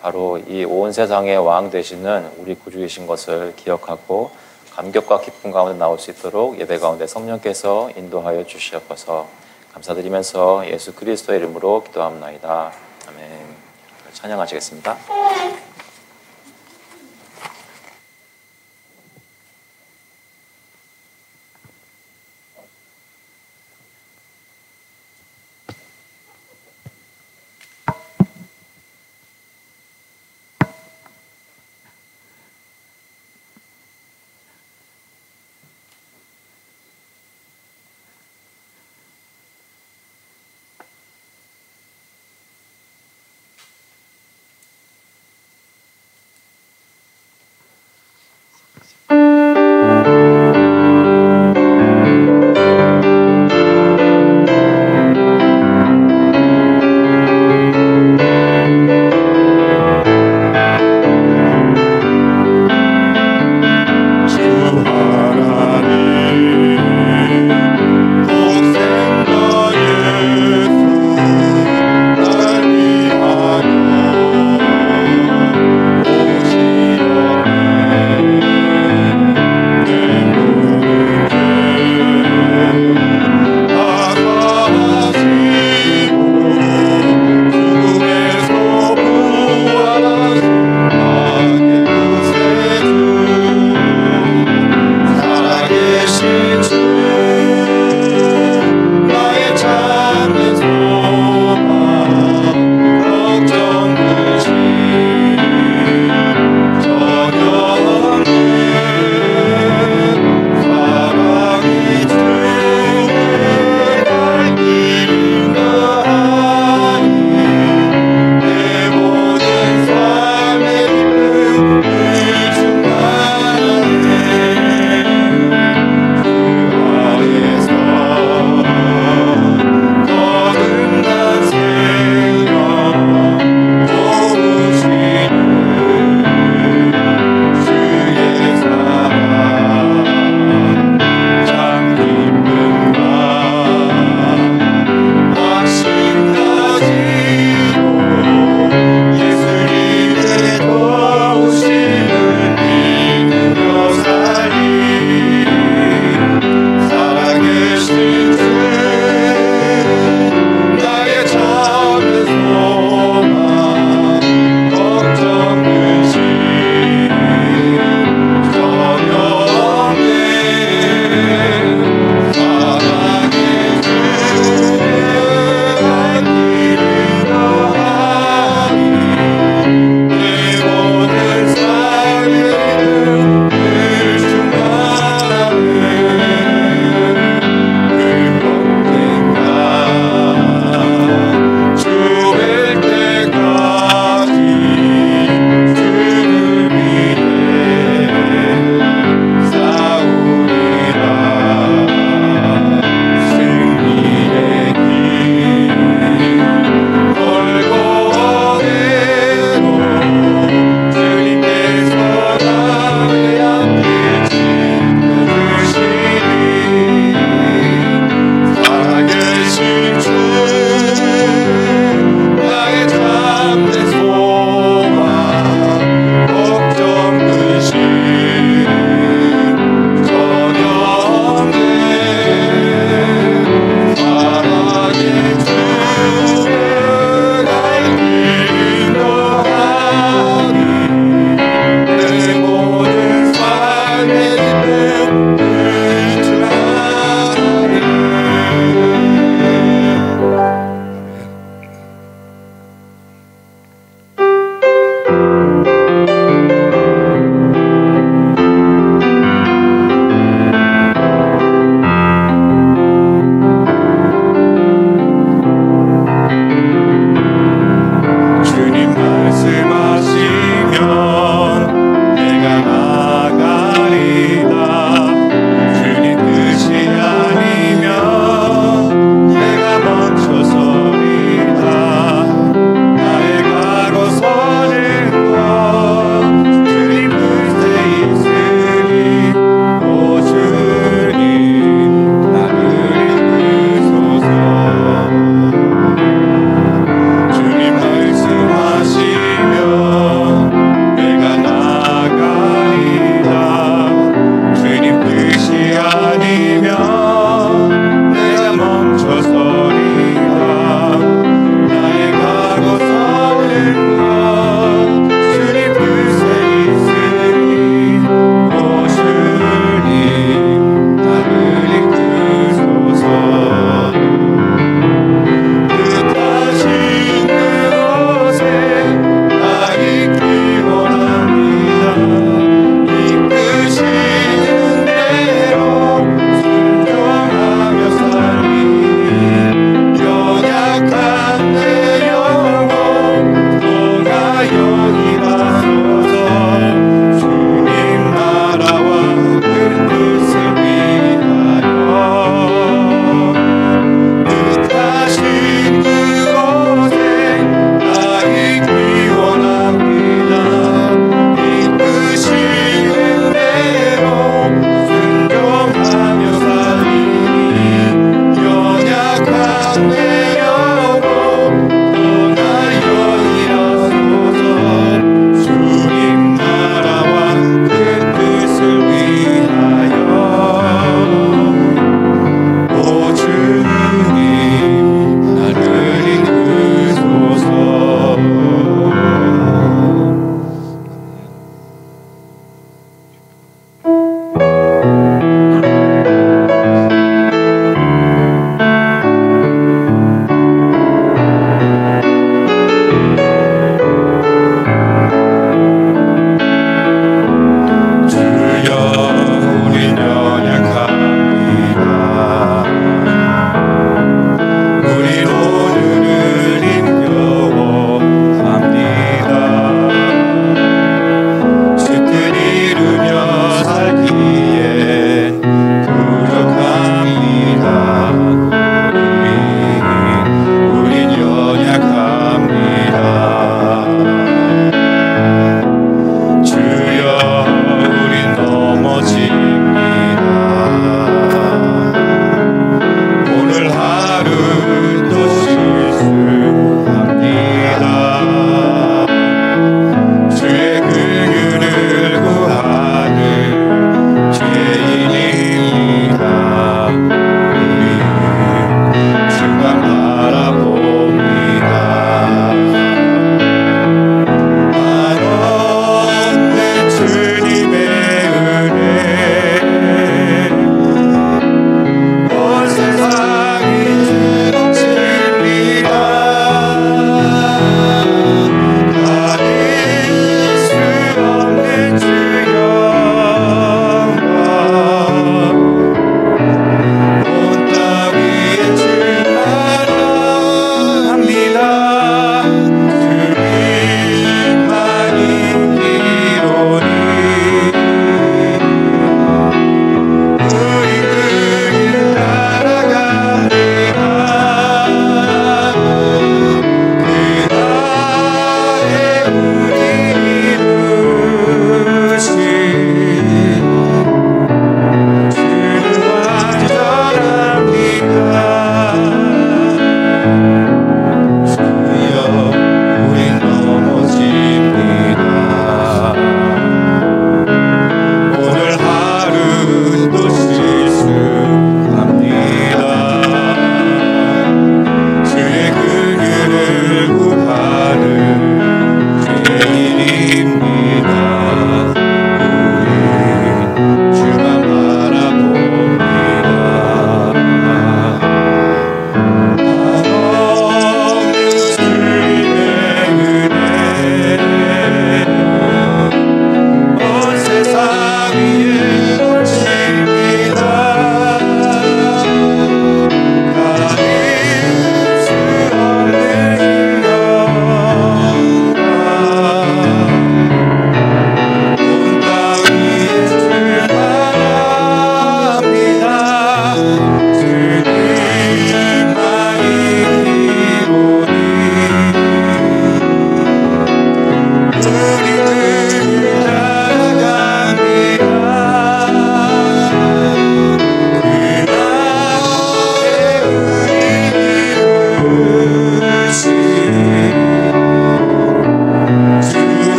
바로 이 온 세상의 왕 되시는 우리 구주이신 것을 기억하고 감격과 기쁨 가운데 나올 수 있도록 예배 가운데 성령께서 인도하여 주시옵소서. 감사드리면서 예수 그리스도의 이름으로 기도합나이다. 아멘. 찬양하시겠습니다.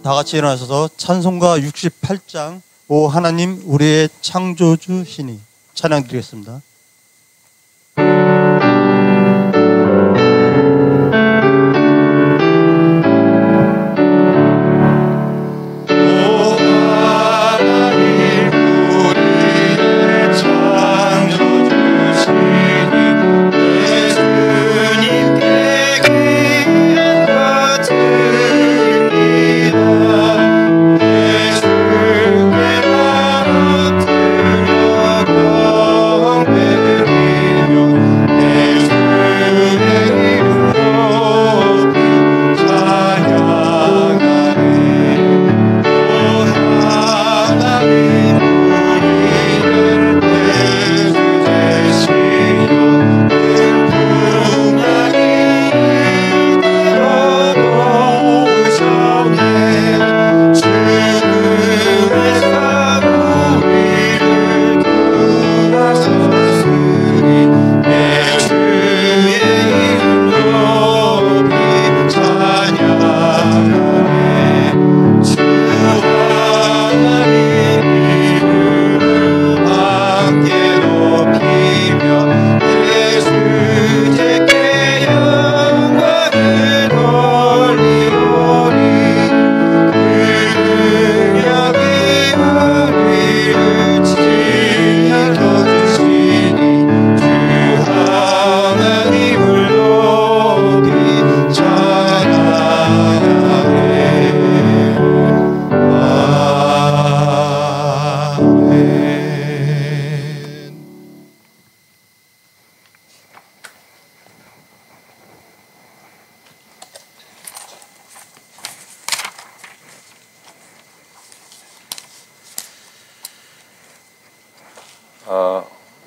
다 같이 일어나셔서 찬송가 68장 오 하나님 우리의 창조주시니 찬양 드리겠습니다.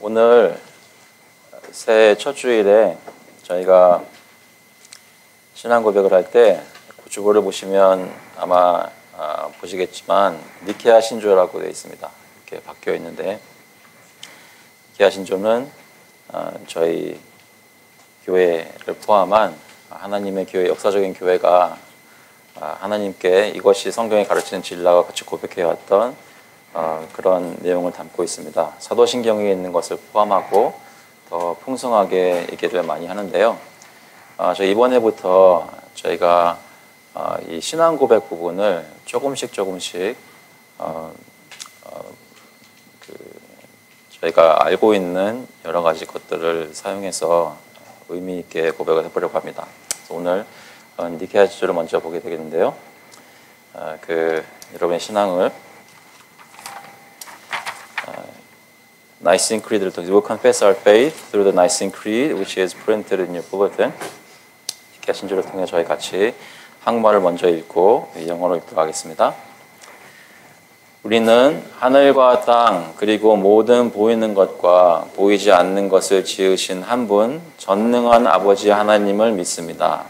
오늘 새해 첫 주일에 저희가 신앙 고백을 할 때 주보를 보시면 아마 보시겠지만 니케아 신조라고 되어 있습니다. 이렇게 바뀌어 있는데 니케아 신조는 저희 교회를 포함한 하나님의 교회, 역사적인 교회가 하나님께 이것이 성경에 가르치는 진리라고 같이 고백해왔던 그런 내용을 담고 있습니다. 사도신경에 있는 것을 포함하고 더 풍성하게 얘기를 많이 하는데요. 저희 이번 해부터 저희가 이 신앙 고백 부분을 조금씩 저희가 알고 있는 여러 가지 것들을 사용해서 의미 있게 고백을 해보려고 합니다. 그래서 오늘 니케아 지조를 먼저 보게 되겠는데요. 여러분의 신앙을 Nicene Creed를 통해서 We will confess our faith through the Nicene Creed, which is printed in your bulletin. 니케아 신조를 통해 저희 같이 한국말을 먼저 읽고 영어로 읽도록 하겠습니다. 우리는 하늘과 땅 그리고 모든 보이는 것과 보이지 않는 것을 지으신 한 분 전능한 아버지 하나님을 믿습니다.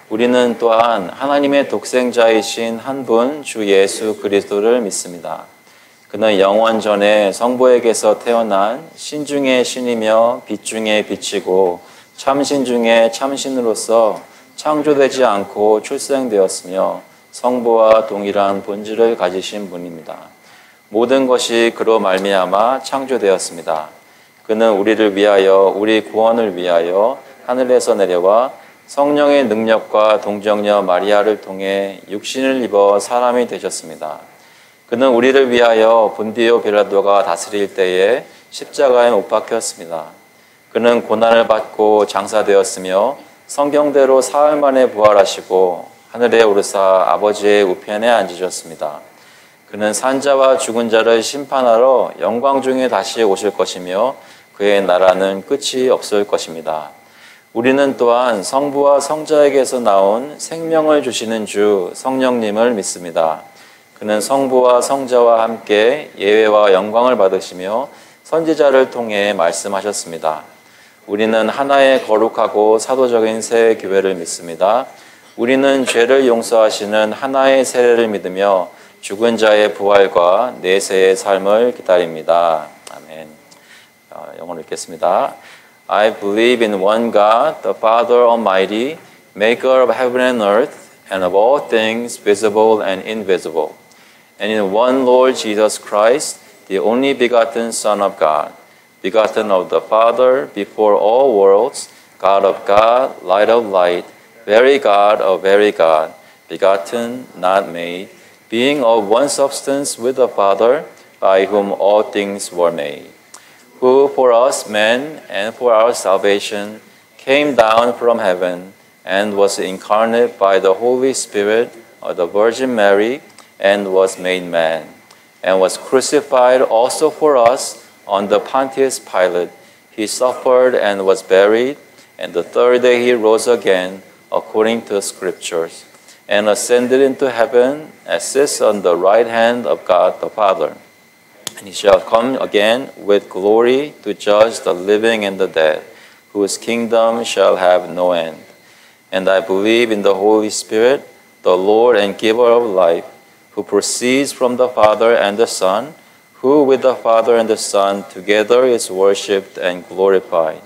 우리는 또한 하나님의 독생자이신 한 분 주 예수 그리스도를 믿습니다. 그는 영원 전에 성부에게서 태어난 신 중의 신이며 빛 중의 빛이고 참신 중의 참신으로서 창조되지 않고 출생되었으며 성부와 동일한 본질을 가지신 분입니다. 모든 것이 그로 말미암아 창조되었습니다. 그는 우리를 위하여 우리 구원을 위하여 하늘에서 내려와 성령의 능력과 동정녀 마리아를 통해 육신을 입어 사람이 되셨습니다. 그는 우리를 위하여 본디오 빌라도가 다스릴 때에 십자가에 못 박혔습니다. 그는 고난을 받고 장사되었으며 성경대로 사흘 만에 부활하시고 하늘에 오르사 아버지의 우편에 앉으셨습니다. 그는 산자와 죽은 자를 심판하러 영광 중에 다시 오실 것이며 그의 나라는 끝이 없을 것입니다. 우리는 또한 성부와 성자에게서 나온 생명을 주시는 주 성령님을 믿습니다. 그는 성부와 성자와 함께 예외와 영광을 받으시며 선지자를 통해 말씀하셨습니다. 우리는 하나의 거룩하고 사도적인 새 교회를 믿습니다. 우리는 죄를 용서하시는 하나의 세례를 믿으며 죽은 자의 부활과 내세의 삶을 기다립니다. 아멘. 영어로 읽겠습니다. I believe in one God, the Father Almighty, maker of heaven and earth, and of all things visible and invisible, and in one Lord Jesus Christ, the only begotten Son of God, begotten of the Father before all worlds, God of God, light of light, very God of very God, begotten, not made, being of one substance with the Father, by whom all things were made, who for us men and for our salvation came down from heaven and was incarnate by the Holy Spirit of the Virgin Mary and was made man, and was crucified also for us under Pontius Pilate. He suffered and was buried, and the third day he rose again, according to the Scriptures, and ascended into heaven, and sits on the right hand of God the Father. And he shall come again with glory to judge the living and the dead, whose kingdom shall have no end. And I believe in the Holy Spirit, the Lord and giver of life, who proceeds from the Father and the Son, who with the Father and the Son together is worshipped and glorified,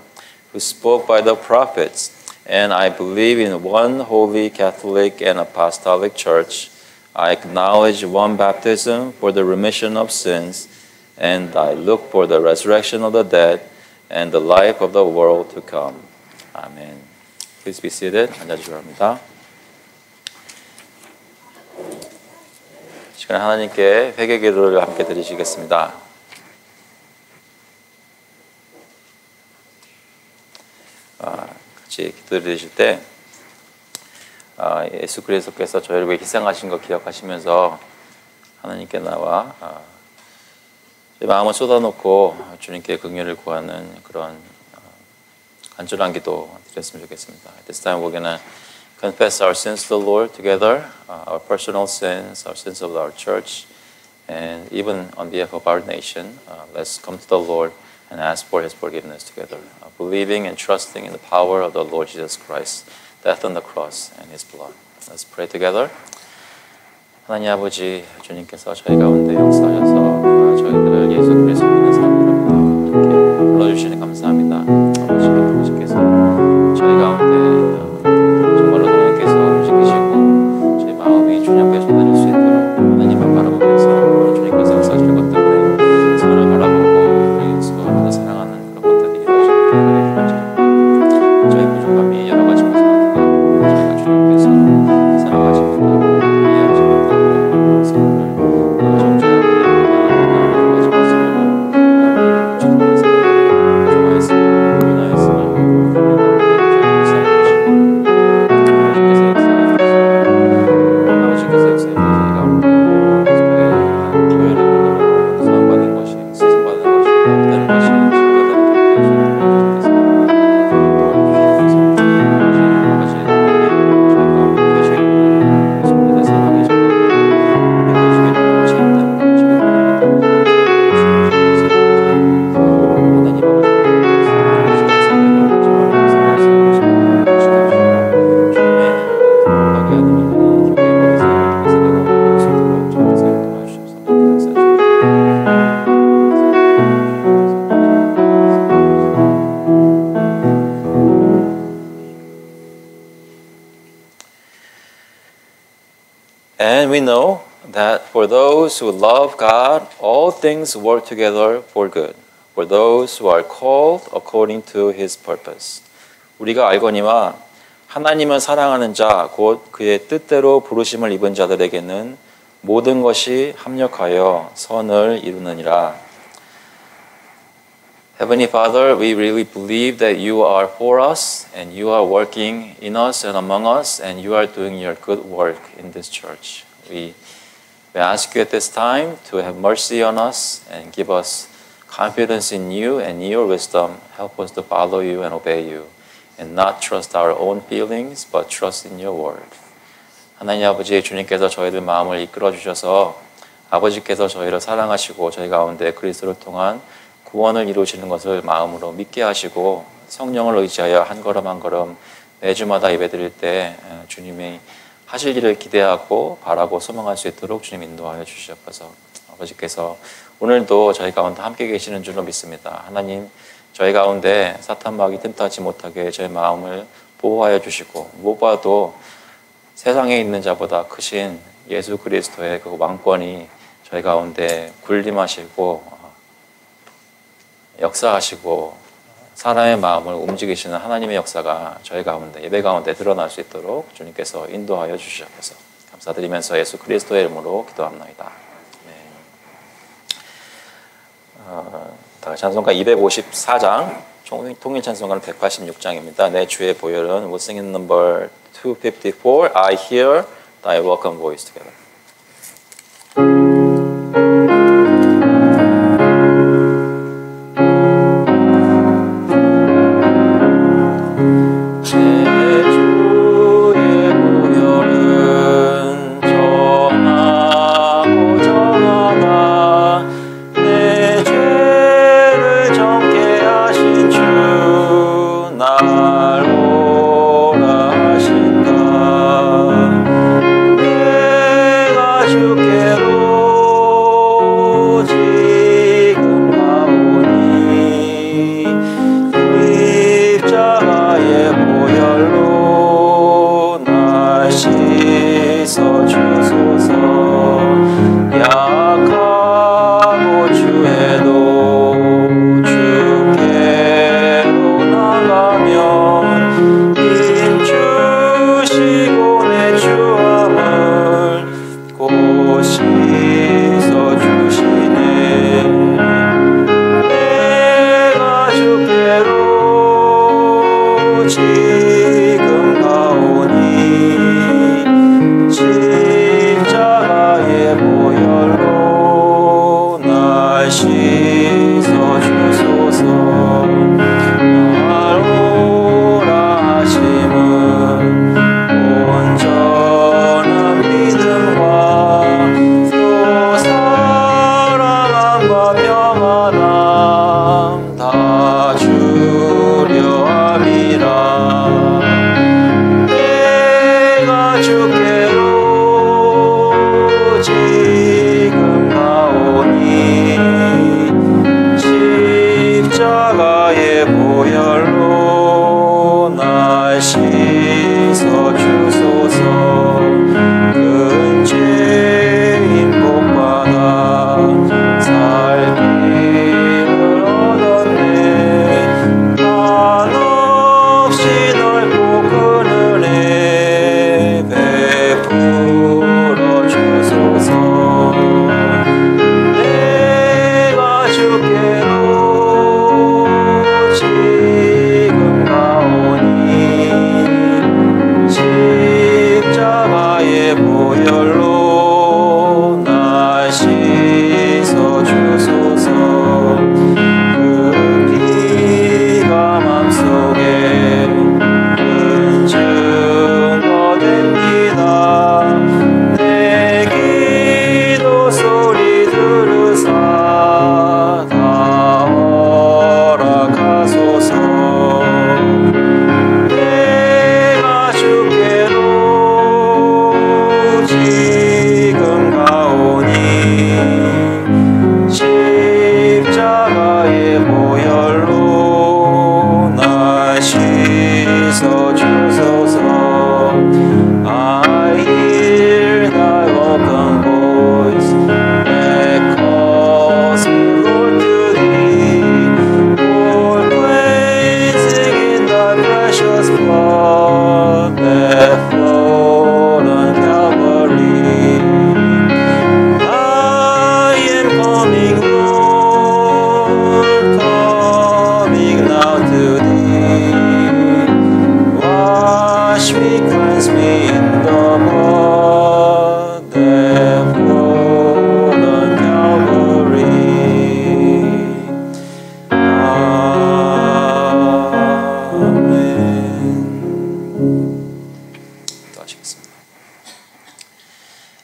who spoke by the prophets. And I believe in one holy Catholic and Apostolic Church. I acknowledge one baptism for the remission of sins, and I look for the resurrection of the dead and the life of the world to come. Amen. Please be seated. 앉아주시기 바랍니다. 시간 하나님께 회개 기도를 함께 드리시겠습니다. 같이 기도 드리실 때 예수 그리스도께서 저희를 위해 희생하신 거 기억하시면서 하나님께 나와 제 마음을 쏟아놓고 주님께 긍휼을 구하는 그런 간절한 기도 드렸으면 좋겠습니다. At this time we're going to confess our sins to the Lord together, our personal sins, our sins of our church, and even on behalf of our nation. Let's come to the Lord and ask for His forgiveness together, believing and trusting in the power of the Lord Jesus Christ, death on the cross and His blood. Let's pray together. 하나님 아버지, 주님께서 저희 가운데 역사하셔서 저희들을 예수 그리스도 믿는 사람들로 이렇게 불러주시니 감사합니다. 아버지께서 저희 가운데 정말로 하나님께서 움직이시고 저희 마음이 주님 앞에 쏟아질 수 있도록 하나님을 바라보면서 주님께서 역사하시는 것 때문에 서로를 바라보고 예수가 하나님 사랑하는 그런 것들이 이루어지게 하시는 저희 부족함이 여러 가지 것을 나타나고 저희가 주님께서 사랑하십니다. And we know that for those who love God, all things work together for good, for those who are called according to His purpose. 우리가 알거니와 하나님을 사랑하는 자, 곧 그의 뜻대로 부르심을 입은 자들에게는 모든 것이 합력하여 선을 이루느니라. Heavenly Father, we really believe that you are for us and you are working in us and among us and you are doing your good work in this church. We ask you at this time to have mercy on us and give us confidence in you and in your wisdom. Help us to follow you and obey you and not trust our own feelings but trust in your word. 하나님 아버지, 주님께서 저희들 마음을 이끌어 주셔서 아버지께서 저희를 사랑하시고 저희 가운데 그리스도를 통한 구원을 이루시는 것을 마음으로 믿게 하시고 성령을 의지하여 한 걸음 한 걸음 매주마다 예배드릴 때 주님이 하실 일을 기대하고 바라고 소망할 수 있도록 주님 인도하여 주시옵소서. 아버지께서 오늘도 저희 가운데 함께 계시는 줄로 믿습니다. 하나님, 저희 가운데 사탄 마귀 틈타지 못하게 저희 마음을 보호하여 주시고 무엇보다도 세상에 있는 자보다 크신 예수 그리스도의 그 왕권이 저희 가운데 군림하시고 역사하시고 사람의 마음을 움직이시는 하나님의 역사가 저희 가운데 예배 가운데 드러날 수 있도록 주님께서 인도하여 주시옵소서. 감사드리면서 예수 그리스도의 이름으로 기도합나이다. 찬송가 254장, 통일 찬송가는 186장입니다. 내 주의 보혈은 We'll sing in number 254, I hear thy welcome voice together.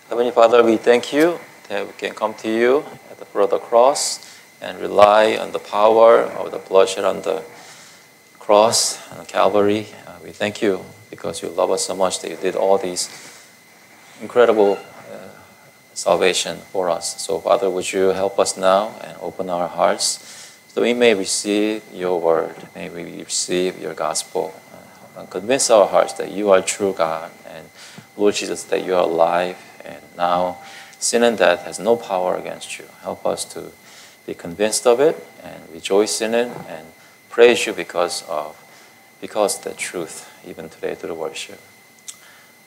Heavenly Father, we thank you that we can come to you at the foot of the cross and rely on the power of the bloodshed on the cross on Calvary. We thank you because you love us so much that you did all these incredible salvation for us. So Father, would you help us now and open our hearts so we may receive your word, may we receive your gospel, and convince our hearts that you are true God and Lord Jesus, that you are alive and now sin and death has no power against you. Help us to be convinced of it and rejoice in it and praise you because the truth, even today through worship.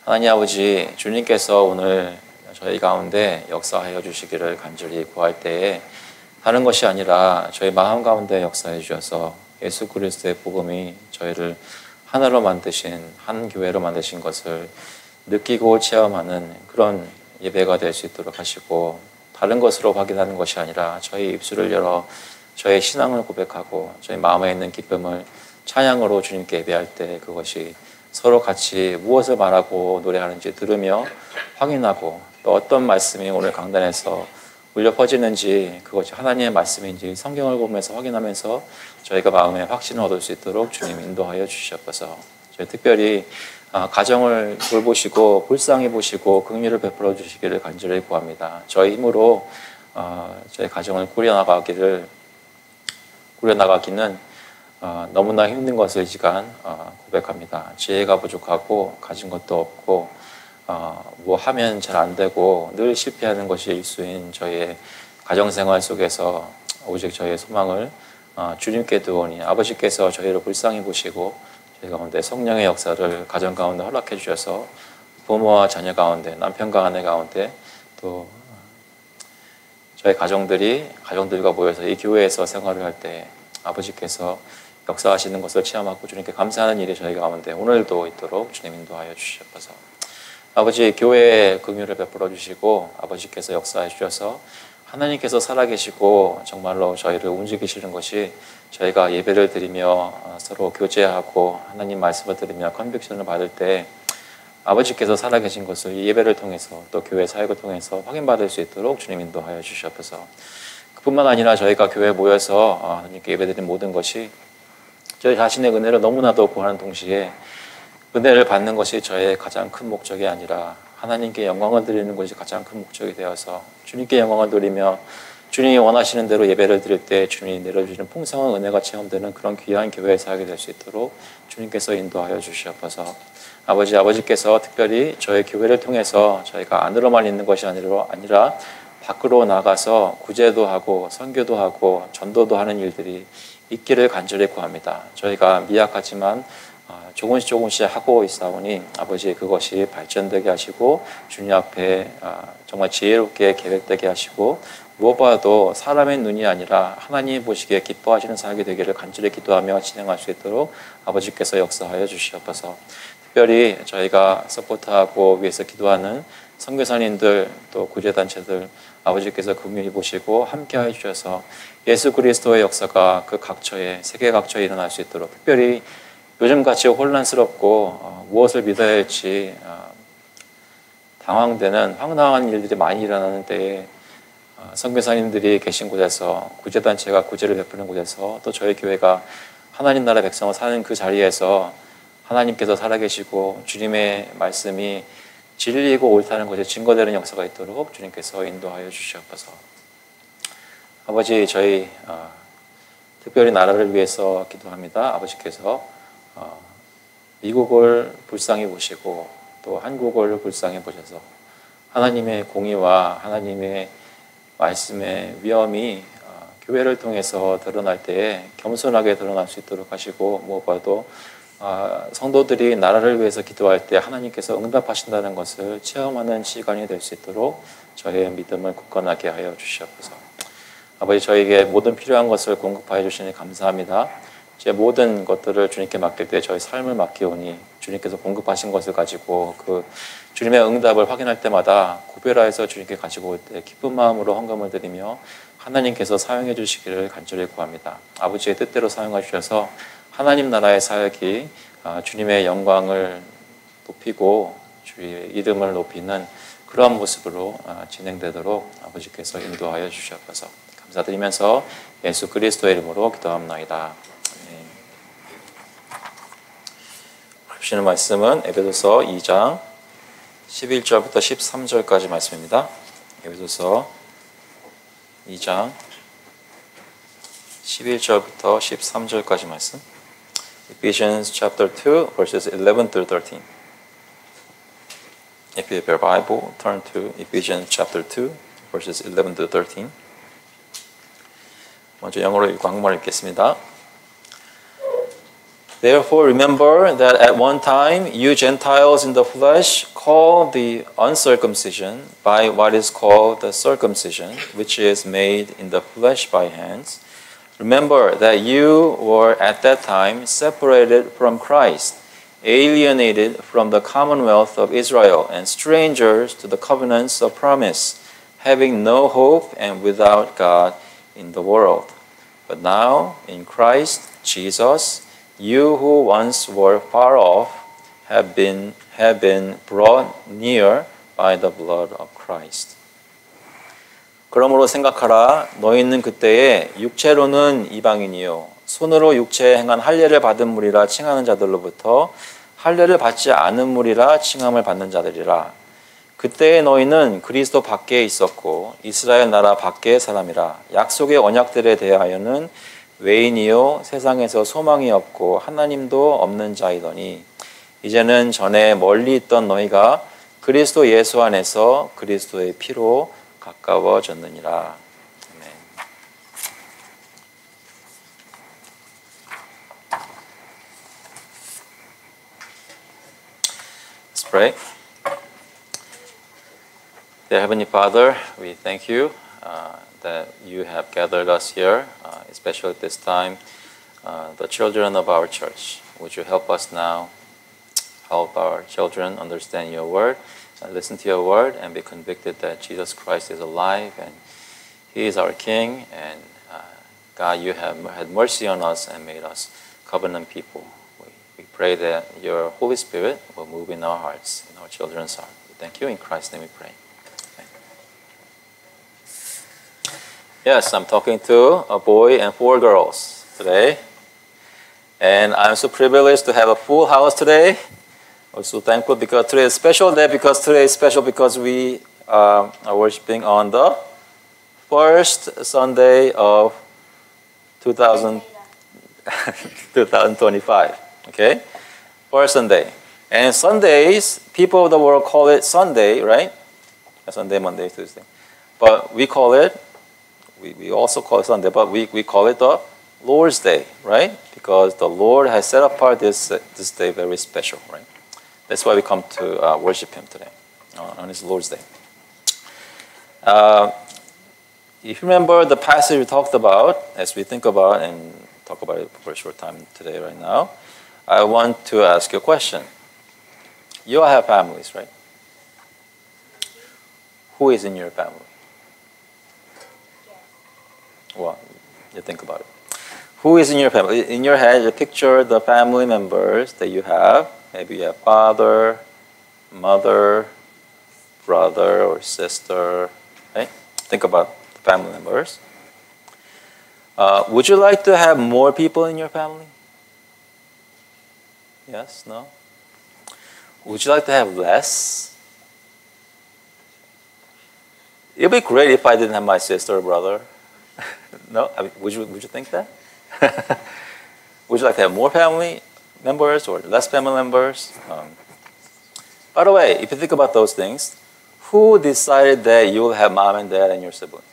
하나님 아버지, 주님께서 오늘 저희 가운데 역사하여 주시기를 간절히 구할 때에 다른 것이 아니라 저희 마음 가운데 역사해 주셔서 예수 그리스도의 복음이 저희를 하나로 만드신, 한 교회로 만드신 것을 느끼고 체험하는 그런 예배가 될 수 있도록 하시고, 다른 것으로 확인하는 것이 아니라 저희 입술을 열어 저의 신앙을 고백하고 저희 마음에 있는 기쁨을 찬양으로 주님께 예배할 때 그것이 서로 같이 무엇을 말하고 노래하는지 들으며 확인하고, 또 어떤 말씀이 오늘 강단에서 울려 퍼지는지 그것이 하나님의 말씀인지 성경을 보면서 확인하면서 저희가 마음의 확신을 얻을 수 있도록 주님 인도하여 주시옵소서. 저희 특별히 가정을 돌보시고 불쌍히 보시고 긍휼을 베풀어 주시기를 간절히 구합니다. 저희 힘으로 저희 가정을 꾸려나가기는 너무나 힘든 것을 지간 고백합니다. 지혜가 부족하고 가진 것도 없고 뭐 하면 잘 안 되고 늘 실패하는 것이 일수인 저희의 가정생활 속에서 오직 저희의 소망을 주님께 두오니 아버지께서 저희를 불쌍히 보시고 저희 가운데 성령의 역사를 가정 가운데 허락해 주셔서 부모와 자녀 가운데, 남편과 아내 가운데, 또 저희 가정들과 모여서 이 교회에서 생활을 할 때 아버지께서 역사하시는 것을 체험하고 주님께 감사하는 일이 저희 가운데 오늘도 있도록 주님 인도하여 주시옵소서. 아버지, 교회에 긍휼을 베풀어 주시고 아버지께서 역사해 주셔서 하나님께서 살아계시고 정말로 저희를 움직이시는 것이 저희가 예배를 드리며 서로 교제하고 하나님 말씀을 들으며 컨빅션을 받을 때 아버지께서 살아계신 것을 이 예배를 통해서 또 교회 사역을 통해서 확인받을 수 있도록 주님 인도하여 주시옵소서. 그뿐만 아니라 저희가 교회에 모여서 하나님께 예배드리는 모든 것이 저희 자신의 은혜를 너무나도 구하는 동시에 은혜를 받는 것이 저의 가장 큰 목적이 아니라 하나님께 영광을 드리는 것이 가장 큰 목적이 되어서 주님께 영광을 드리며 주님이 원하시는 대로 예배를 드릴 때 주님이 내려주시는 풍성한 은혜가 체험되는 그런 귀한 교회에 살게 될 수 있도록 주님께서 인도하여 주시옵소서. 아버지께서 특별히 저희 교회를 통해서 저희가 안으로만 있는 것이 아니라 밖으로 나가서 구제도 하고 선교도 하고 전도도 하는 일들이 있기를 간절히 구합니다. 저희가 미약하지만 조금씩 하고 있사오니 아버지, 그것이 발전되게 하시고 주님 앞에 정말 지혜롭게 계획되게 하시고 무엇보다도 사람의 눈이 아니라 하나님이 보시기에 기뻐하시는 사역이 되기를 간절히 기도하며 진행할 수 있도록 아버지께서 역사하여 주시옵소서. 특별히 저희가 서포트하고 위해서 기도하는 선교사님들 또 구제단체들 아버지께서 긍휼히 보시고 함께하여 주셔서 예수 그리스도의 역사가 그 각처에, 세계 각처에 일어날 수 있도록, 특별히 요즘같이 혼란스럽고 무엇을 믿어야 할지 당황되는 황당한 일들이 많이 일어나는 때에 선교사님들이 계신 곳에서, 구제단체가 구제를 베푸는 곳에서, 또 저희 교회가 하나님 나라 백성을 사는 그 자리에서 하나님께서 살아계시고 주님의 말씀이 진리이고 옳다는 것에 증거되는 역사가 있도록 주님께서 인도하여 주시옵소서. 아버지, 저희 특별히 나라를 위해서 기도합니다. 아버지께서 미국을 불쌍히 보시고 또 한국을 불쌍히 보셔서 하나님의 공의와 하나님의 말씀의 위엄이 교회를 통해서 드러날 때에 겸손하게 드러날 수 있도록 하시고, 무엇보다도 성도들이 나라를 위해서 기도할 때 하나님께서 응답하신다는 것을 체험하는 시간이 될 수 있도록 저희의 믿음을 굳건하게 하여 주시옵소서. 아버지, 저희에게 모든 필요한 것을 공급하여 주시니 감사합니다. 제 모든 것들을 주님께 맡길 때 저희 삶을 맡기오니 주님께서 공급하신 것을 가지고 그 주님의 응답을 확인할 때마다 구별하여서 주님께 가지고 올 때 기쁜 마음으로 헌금을 드리며 하나님께서 사용해 주시기를 간절히 구합니다. 아버지의 뜻대로 사용해 주셔서 하나님 나라의 사역이 주님의 영광을 높이고 주의 이름을 높이는 그러한 모습으로 진행되도록 아버지께서 인도하여 주시옵소서. 감사드리면서 예수 그리스도의 이름으로 기도합나이다. 보시는 말씀은 에베소서 2장 11절부터 13절까지 말씀입니다. 에베소서 2장 11절부터 13절까지 말씀. Ephesians chapter 2 verses 11 through 13. If you have your Bible, turn to Ephesians chapter 2, verses 11 to 13. 먼저 영어로 읽고 한국말 읽겠습니다. Therefore remember that at one time you Gentiles in the flesh called the uncircumcision by what is called the circumcision, which is made in the flesh by hands. Remember that you were at that time separated from Christ, alienated from the commonwealth of Israel, and strangers to the covenants of promise, having no hope and without God in the world. But now, in Christ Jesus, you who once were far off have been brought near by the blood of Christ. 그러므로 생각하라. 너희는 그때에 육체로는 이방인이요 손으로 육체에 행한 할례를 받은 무리라 칭하는 자들로부터 할례를 받지 않은 무리라 칭함을 받는 자들이라. 그때에 너희는 그리스도 밖에 있었고 이스라엘 나라 밖의 사람이라. 약속의 언약들에 대하여는 외인이요 세상에서 소망이 없고 하나님도 없는 자이더니 이제는 전에 멀리 있던 너희가 그리스도 예수 안에서 그리스도의 피로 가까워졌느니라. 아멘. Let's pray. Dear Heavenly Father, we thank you that you have gathered us here, especially at this time, the children of our church. Would you help us now, help our children understand your word, listen to your word, and be convicted that Jesus Christ is alive and He is our King, and God, you have had mercy on us and made us covenant people. We pray that your Holy Spirit will move in our hearts, in our children's heart. We thank you. In Christ's name we pray. Yes, I'm talking to a boy and 4 girls today. And I'm so privileged to have a full house today. I'm so thankful because today is a special day, because today is special because we are worshiping on the first Sunday of 2025. Okay? First Sunday. And Sundays, people of the world call it Sunday, right? Sunday, Monday, Tuesday. But we call it, we also call it Sunday, but we call it the Lord's Day, right? Because the Lord has set apart this day very special, right? That's why we come to worship Him today, on His Lord's Day. If you remember the passage we talked about, as we think about and talk about it for a short time today, right now, I want to ask you a question. You all have families, right? Who is in your family? Well, you think about it. Who is in your family? In your head, you picture the family members that you have. Maybe you have father, mother, brother, or sister. Right? Think about the family members. Would you like to have more people in your family? Yes? No? Would you like to have less? It would be great if I didn't have my sister or brother. No? I mean, would you think that? Would you like to have more family members or less family members? By the way, if you think about those things, who decided that you will have mom and dad and your sibling?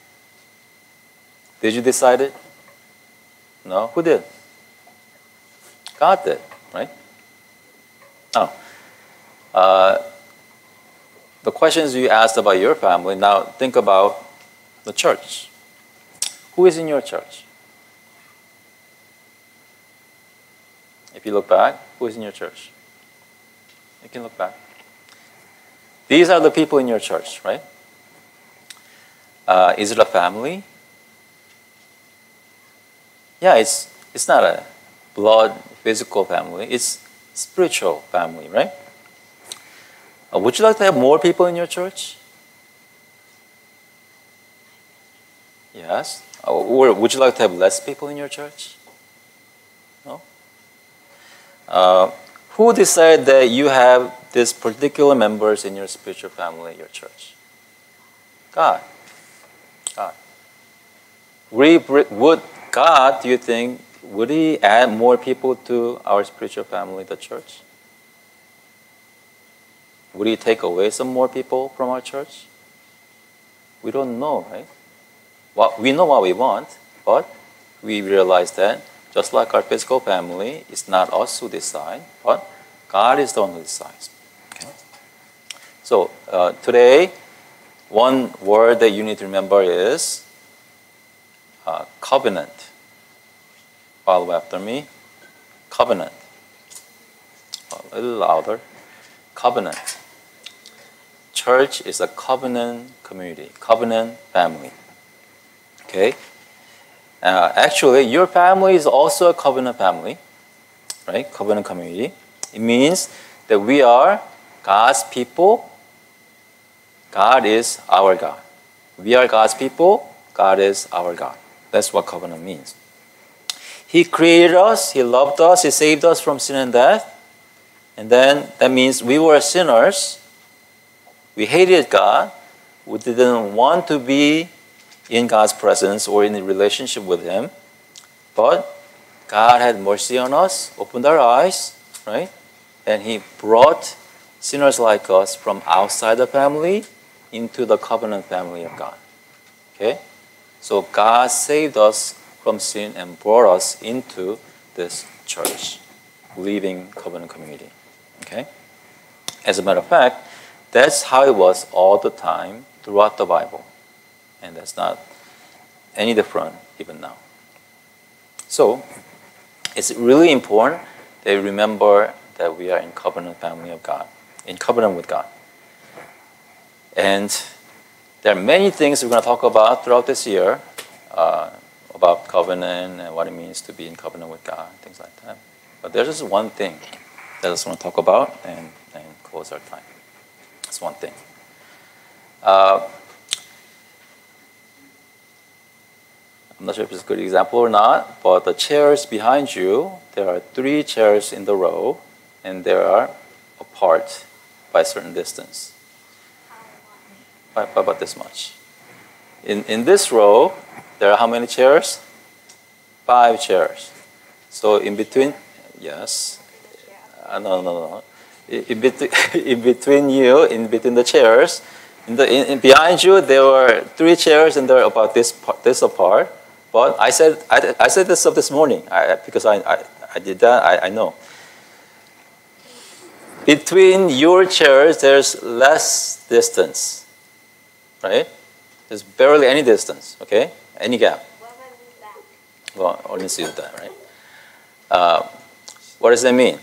Did you decide it? No? Who did? God did, right? Now, the questions you asked about your family, now think about the church. Who is in your church? If you look back, who is in your church? You can look back. These are the people in your church, right? Is it a family? Yeah, it's not a blood, physical family. It's spiritual family, right? Would you like to have more people in your church? Yes. Or would you like to have less people in your church? No? Who decided that you have these particular members in your spiritual family, your church? God. God. Would God, do you think, would He add more people to our spiritual family, the church? Would He take away some more people from our church? We don't know, right? We know what we want, but we realize that just like our physical family, it's not us who decide, but God is the one who decides. Okay? So today, one word that you need to remember is covenant. Follow after me. Covenant. A little louder. Covenant. Church is a covenant community, covenant family. Okay? Actually, your family is also a covenant family, right? Covenant community. It means that we are God's people. God is our God. We are God's people. God is our God. That's what covenant means. He created us. He loved us. He saved us from sin and death. And then that means we were sinners. We hated God. We didn't want to be in God's presence or in a relationship with Him. But God had mercy on us, opened our eyes, right? And He brought sinners like us from outside the family into the covenant family of God. Okay? So God saved us from sin and brought us into this church, living covenant community. Okay? As a matter of fact, that's how it was all the time throughout the Bible. And that's not any different even now. So, it's really important that you remember that we are in covenant family of God, in covenant with God. And there are many things we're going to talk about throughout this year, about covenant and what it means to be in covenant with God, things like that. But there's just one thing that I just want to talk about and close our time. That's one thing. I'm not sure if it's a good example or not, but the chairs behind you, there are 3 chairs in the row, and they are apart by a certain distance. By about this much. In this row, there are how many chairs? 5 chairs. So in between, yes. No. In between you, in between the chairs, behind you, there were 3 chairs, and they're about this apart. But I said this up this morning because I did that. I know. Between your chairs, there's less distance, right? There's barely any distance. Okay, any gap. Well, only see that, right? What does that mean?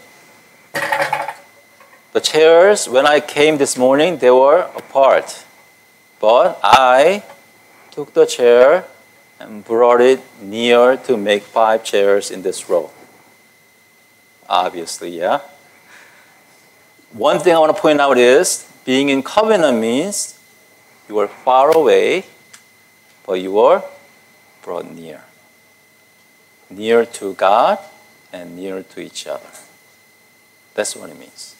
The chairs, when I came this morning, they were apart. But I took the chair and brought it near to make 5 chairs in this row. Obviously, yeah. One thing I want to point out is being in covenant means you are far away, but you are brought near. Near to God and near to each other. That's what it means.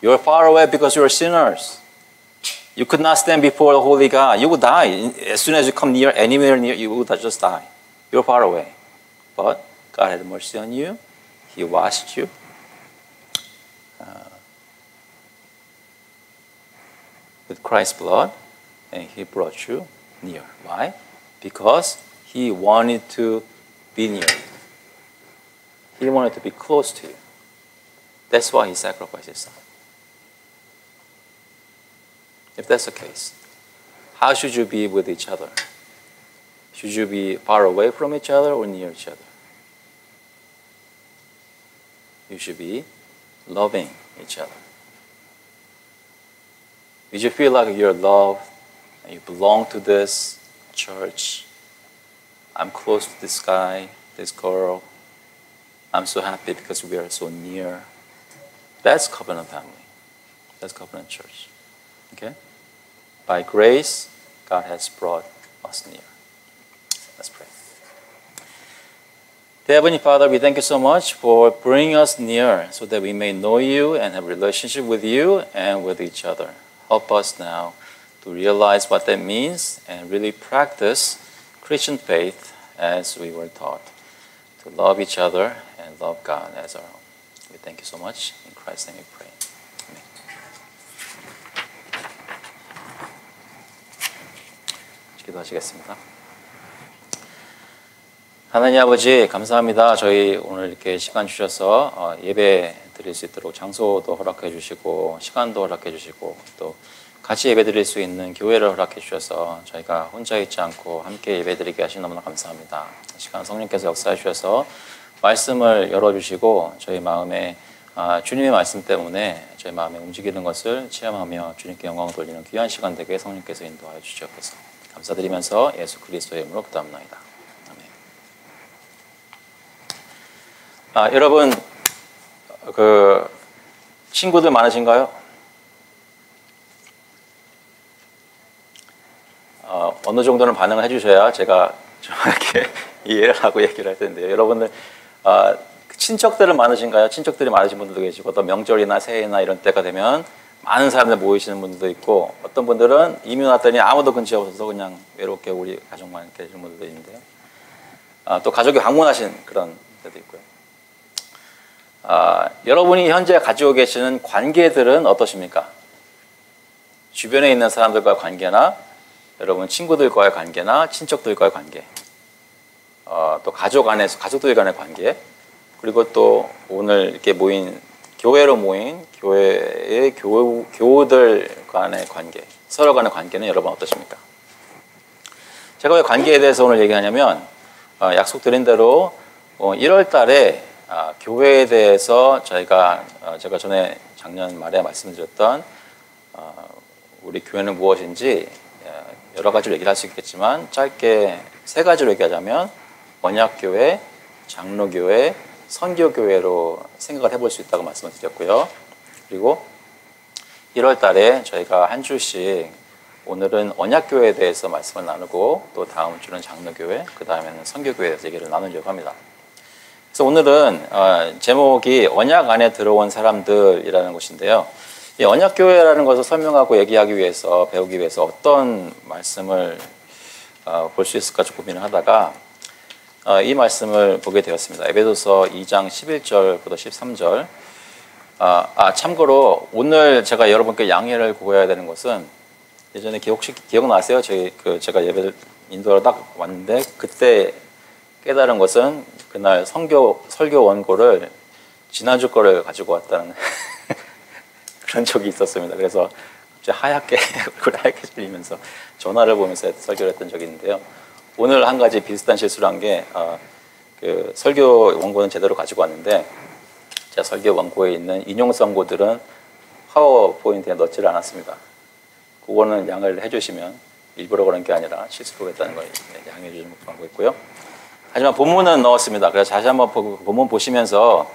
You are far away because you are sinners. You could not stand before the holy God. You would die. As soon as you come near, anywhere near, you would just die. You're far away. But God had mercy on you. He washed you. With Christ's blood, and He brought you near. Why? Because He wanted to be near you. He wanted to be close to you. That's why He sacrificed His Son. If that's the case, how should you be with each other? Should you be far away from each other or near each other? You should be loving each other. Did you feel like you're loved and you belong to this church? I'm close to this guy, this girl. I'm so happy because we are so near. That's covenant family. That's covenant church. Okay? By grace, God has brought us near. Let's pray. Dear Heavenly Father, we thank you so much for bringing us near so that we may know you and have a relationship with you and with each other. Help us now to realize what that means and really practice Christian faith as we were taught. To love each other and love God as our own. We thank you so much. In Christ's name we pray. Amen. 기도하시겠습니다. 하나님 아버지 감사합니다. 저희 오늘 이렇게 시간 주셔서 예배 드릴 수 있도록 장소도 허락해 주시고 시간도 허락해 주시고 또 같이 예배 드릴 수 있는 교회를 허락해 주셔서 저희가 혼자 있지 않고 함께 예배 드리게 하신 너무나 감사합니다. 시간 성령께서 역사해 주셔서 말씀을 열어주시고 저희 마음에 주님의 말씀 때문에 저희 마음에 움직이는 것을 체험하며 주님께 영광을 돌리는 귀한 시간 되게 성령께서 인도하여 주시옵소서. 감사드리면서 예수 그리스도의 이름으로 기도합니다. 아멘. 여러분 친구들 많으신가요? 어느 정도는 반응을 해주셔야 제가 좀 이렇게 이해를 하고 얘기를 할 텐데요. 여러분들 친척들은 많으신가요? 친척들이 많으신 분들도 계시고 또 명절이나 새해나 이런 때가 되면 많은 사람들 모이시는 분들도 있고 어떤 분들은 이민 왔더니 아무도 근처에 없어서 그냥 외롭게 우리 가족만 계시는 분들도 있는데요. 또 가족이 방문하신 그런 때도 있고요. 여러분이 현재 가지고 계시는 관계들은 어떠십니까? 주변에 있는 사람들과의 관계나 여러분 친구들과의 관계나 친척들과의 관계, 또 가족 안에서 가족들 간의 관계, 그리고 또 오늘 이렇게 모인 교회로 모인 교회의 교우들 간의 관계, 서로 간의 관계는 여러분 어떠십니까? 제가 왜 관계에 대해서 오늘 얘기하냐면 약속드린 대로 1월 달에 교회에 대해서 제가 전에 작년 말에 말씀드렸던 우리 교회는 무엇인지 여러 가지로 얘기를 할 수 있겠지만 짧게 세 가지로 얘기하자면 언약교회, 장로교회, 선교교회로 생각을 해볼 수 있다고 말씀을 드렸고요. 그리고 1월 달에 저희가 한 주씩 오늘은 언약교회에 대해서 말씀을 나누고 또 다음 주는 장로교회, 그 다음에는 선교교회에 대해서 얘기를 나누려고 합니다. 그래서 오늘은 제목이 언약 안에 들어온 사람들이라는 것인데요. 이 언약교회라는 것을 설명하고 얘기하기 위해서 배우기 위해서 어떤 말씀을 볼 수 있을까 좀 고민을 하다가 이 말씀을 보게 되었습니다. 에베소서 2장 11절부터 13절. 참고로 오늘 제가 여러분께 양해를 구해야 되는 것은 예전에 혹시 기억나세요? 제가 예배를 인도하러 딱 왔는데 그때 깨달은 것은 그날 설교 원고를 지난주 거를 가지고 왔다는 그런 적이 있었습니다. 그래서 갑자기 얼굴이 하얗게 질리면서 전화를 보면서 설교를 했던 적이 있는데요. 오늘 한 가지 비슷한 실수를 한 게 설교 원고는 제대로 가지고 왔는데 제가 설교 원고에 있는 인용 선고들은 파워포인트에 넣지를 않았습니다. 그거는 양해를 해주시면 일부러 그런 게 아니라 실수로 했다는 걸 양해해 주시면 바라고 있고요. 하지만 본문은 넣었습니다. 그래서 다시 한번 본문 보시면서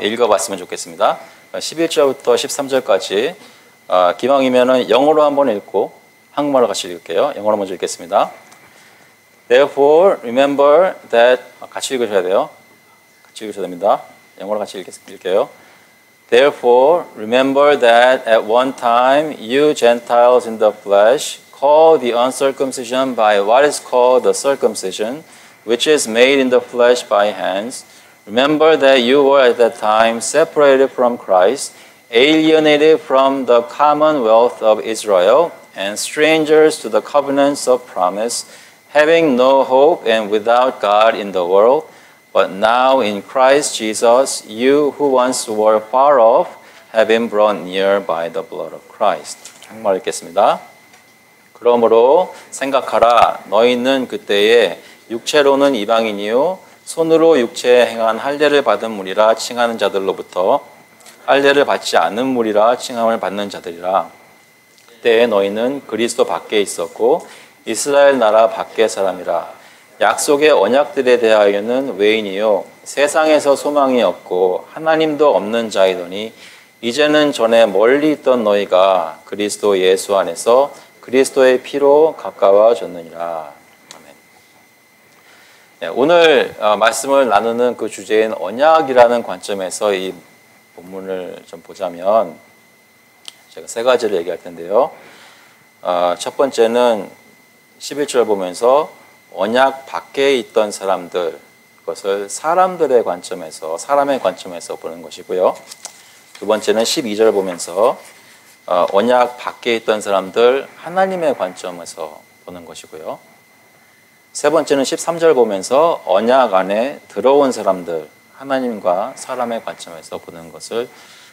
읽어봤으면 좋겠습니다. 11절부터 13절까지 기왕이면은 영어로 한번 읽고 한국말로 같이 읽을게요. 영어로 먼저 읽겠습니다. Therefore, remember that 같이 읽으셔야 돼요. 같이 읽으셔야 됩니다. 영어로 같이 읽을게요. Therefore, remember that at one time you Gentiles in the flesh called the uncircumcision by what is called the circumcision, which is made in the flesh by hands. Remember that you were at that time separated from Christ, alienated from the commonwealth of Israel, and strangers to the covenants of promise, having no hope and without God in the world. But now in Christ Jesus, you who once were far off have been brought near by the blood of Christ. 한번 읽겠습니다. 그러므로 생각하라. 너희는 그때에 육체로는 이방인이요 손으로 육체에 행한 할례를 받은 무리라 칭하는 자들로부터 할례를 받지 않은 무리라 칭함을 받는 자들이라. 그때에 너희는 그리스도 밖에 있었고 이스라엘 나라 밖의 사람이라. 약속의 언약들에 대하여는 외인이요 세상에서 소망이 없고 하나님도 없는 자이더니 이제는 전에 멀리 있던 너희가 그리스도 예수 안에서 그리스도의 피로 가까워졌느니라. 오늘 말씀을 나누는 그 주제인 언약이라는 관점에서 이 본문을 좀 보자면 제가 세 가지를 얘기할 텐데요. 첫 번째는 11절 보면서 언약 밖에 있던 사람들, 그것을 사람들의 관점에서, 사람의 관점에서 보는 것이고요. 두 번째는 12절 보면서 언약 밖에 있던 사람들, 하나님의 관점에서 보는 것이고요. 세 번째는 13절 보면서 언약 안에 들어온 사람들, 하나님과 사람의 관점에서 보는 것을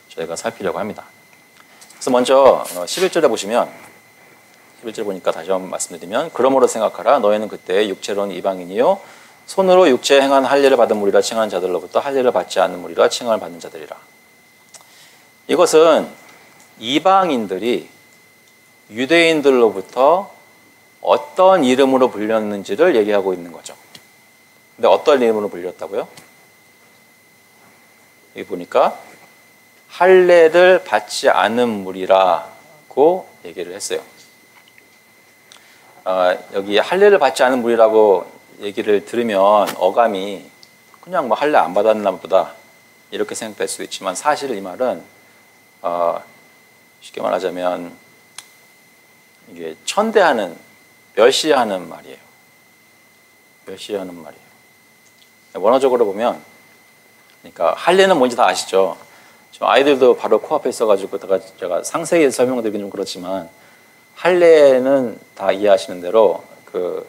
저희가 살피려고 합니다. 그래서 먼저 11절에 보시면 11절 보니까 다시 한번 말씀드리면 그러므로 생각하라 너희는 그때 육체로는 이방인이요 손으로 육체에 행한 할례를 받은 무리라 칭하는 자들로부터 할례를 받지 않는 무리라 칭함을 받는 자들이라. 이것은 이방인들이 유대인들로부터 어떤 이름으로 불렸는지를 얘기하고 있는 거죠. 근데 어떤 이름으로 불렸다고요? 여기 보니까 할례를 받지 않은 무리라고 얘기를 했어요. 여기 할례를 받지 않은 무리라고 얘기를 들으면 어감이 그냥 뭐 할례 안 받았나 보다 이렇게 생각될 수도 있지만 사실 이 말은 쉽게 말하자면 이게 천대하는 멸시하는 말이에요. 멸시하는 말이에요. 원어적으로 보면 그러니까 할례는 뭔지 다 아시죠? 지금 아이들도 바로 코앞에 있어가지고 제가 상세히 설명드리긴 좀 그렇지만 할례는 다 이해하시는 대로 그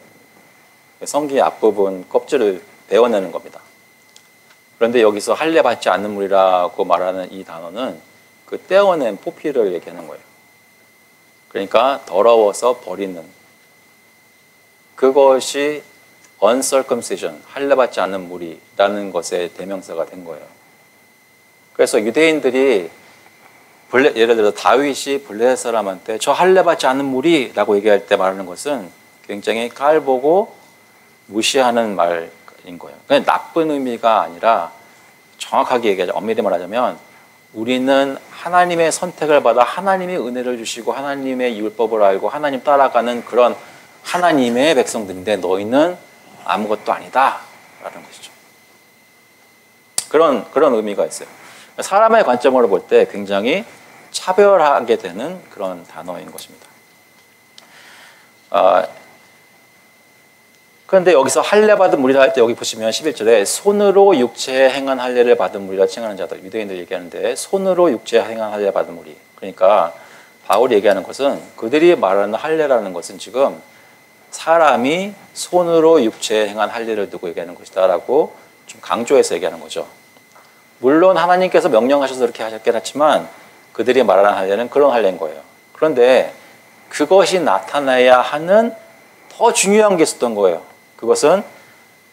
성기 앞부분 껍질을 베어내는 겁니다. 그런데 여기서 할례 받지 않는 무리라고 말하는 이 단어는 그 떼어낸 포피를 얘기하는 거예요. 그러니까 더러워서 버리는 그것이 uncircumcision, 할례 받지 않는 무리라는 것의 대명사가 된 거예요. 그래서 유대인들이 예를 들어 다윗이 블레셋 사람한테 저 할례 받지 않는 무리라고 얘기할 때 말하는 것은 굉장히 깔보고 무시하는 말인 거예요. 그냥 나쁜 의미가 아니라 정확하게 얘기하자 엄밀히 말하자면 우리는 하나님의 선택을 받아 하나님의 은혜를 주시고 하나님의 율법을 알고 하나님 따라가는 그런 하나님의 백성들인데 너희는 아무것도 아니다 라는 것이죠. 그런 의미가 있어요. 사람의 관점으로 볼 때 굉장히 차별하게 되는 그런 단어인 것입니다. 그런데 여기서 할례 받은 무리라 할 때 여기 보시면 11절에 손으로 육체에 행한 할례를 받은 무리라 칭하는 자들, 유대인들 얘기하는데 손으로 육체에 행한 할례 받은 무리. 그러니까 바울이 얘기하는 것은 그들이 말하는 할례라는 것은 지금 사람이 손으로 육체에 행한 할례를 두고 얘기하는 것이다라고 좀 강조해서 얘기하는 거죠. 물론 하나님께서 명령하셔서 그렇게 하셨긴 하지만 그들이 말하는 할례는 그런 할례인 거예요. 그런데 그것이 나타나야 하는 더 중요한 게 있었던 거예요. 그것은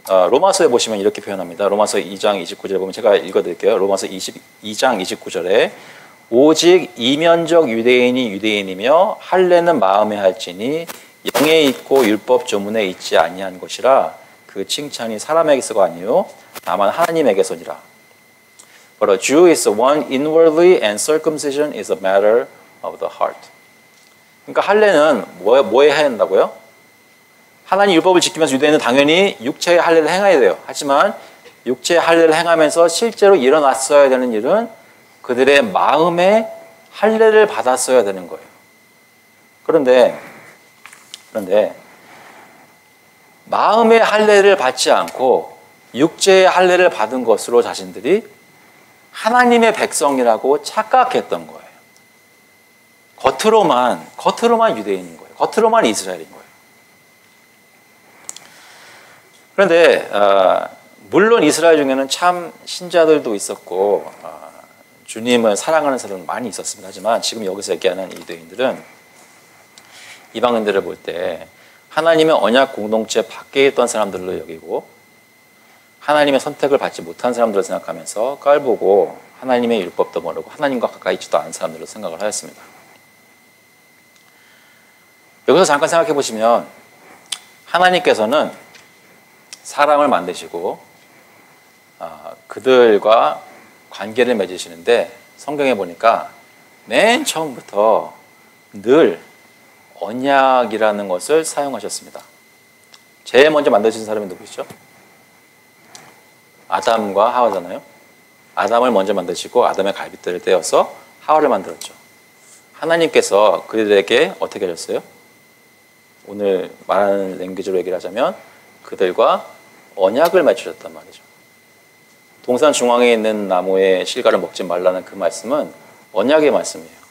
로마서에 보시면 이렇게 표현합니다. 로마서 2장 29절에 보면 제가 읽어드릴게요. 로마서 2장 29절에 오직 이면적 유대인이 유대인이며 할례는 마음에 할지니 영에 있고 율법 조문에 있지 아니한 것이라 그 칭찬이 사람에게서가 아니요 다만 하나님에게서니라. But a Jew is one inwardly and circumcision is a matter of the heart. 그러니까 할례는 뭐에 해야 한다고요? 하나님 율법을 지키면서 유대인은 당연히 육체의 할례를 행해야 돼요. 하지만 육체의 할례를 행하면서 실제로 일어났어야 되는 일은 그들의 마음에 할례를 받았어야 되는 거예요. 그런데 마음의 할례를 받지 않고 육체의 할례를 받은 것으로 자신들이 하나님의 백성이라고 착각했던 거예요. 겉으로만 유대인인 거예요. 겉으로만 이스라엘인 거예요. 그런데 물론 이스라엘 중에는 참 신자들도 있었고 주님을 사랑하는 사람은 많이 있었습니다. 하지만 지금 여기서 얘기하는 유대인들은 이방인들을 볼 때 하나님의 언약 공동체 밖에 있던 사람들로 여기고 하나님의 선택을 받지 못한 사람들을 생각하면서 깔보고 하나님의 율법도 모르고 하나님과 가까이 있지도 않은 사람들로 생각을 하였습니다. 여기서 잠깐 생각해 보시면 하나님께서는 사람을 만드시고 그들과 관계를 맺으시는데 성경에 보니까 맨 처음부터 늘 언약이라는 것을 사용하셨습니다. 제일 먼저 만드신 사람이 누구시죠? 아담과 하와잖아요. 아담을 먼저 만드시고 아담의 갈빗대를 떼어서 하와를 만들었죠. 하나님께서 그들에게 어떻게 하셨어요? 오늘 말하는 랭귀지로 얘기를 하자면 그들과 언약을 맺으셨단 말이죠. 동산 중앙에 있는 나무의 실과를 먹지 말라는 그 말씀은 언약의 말씀이에요.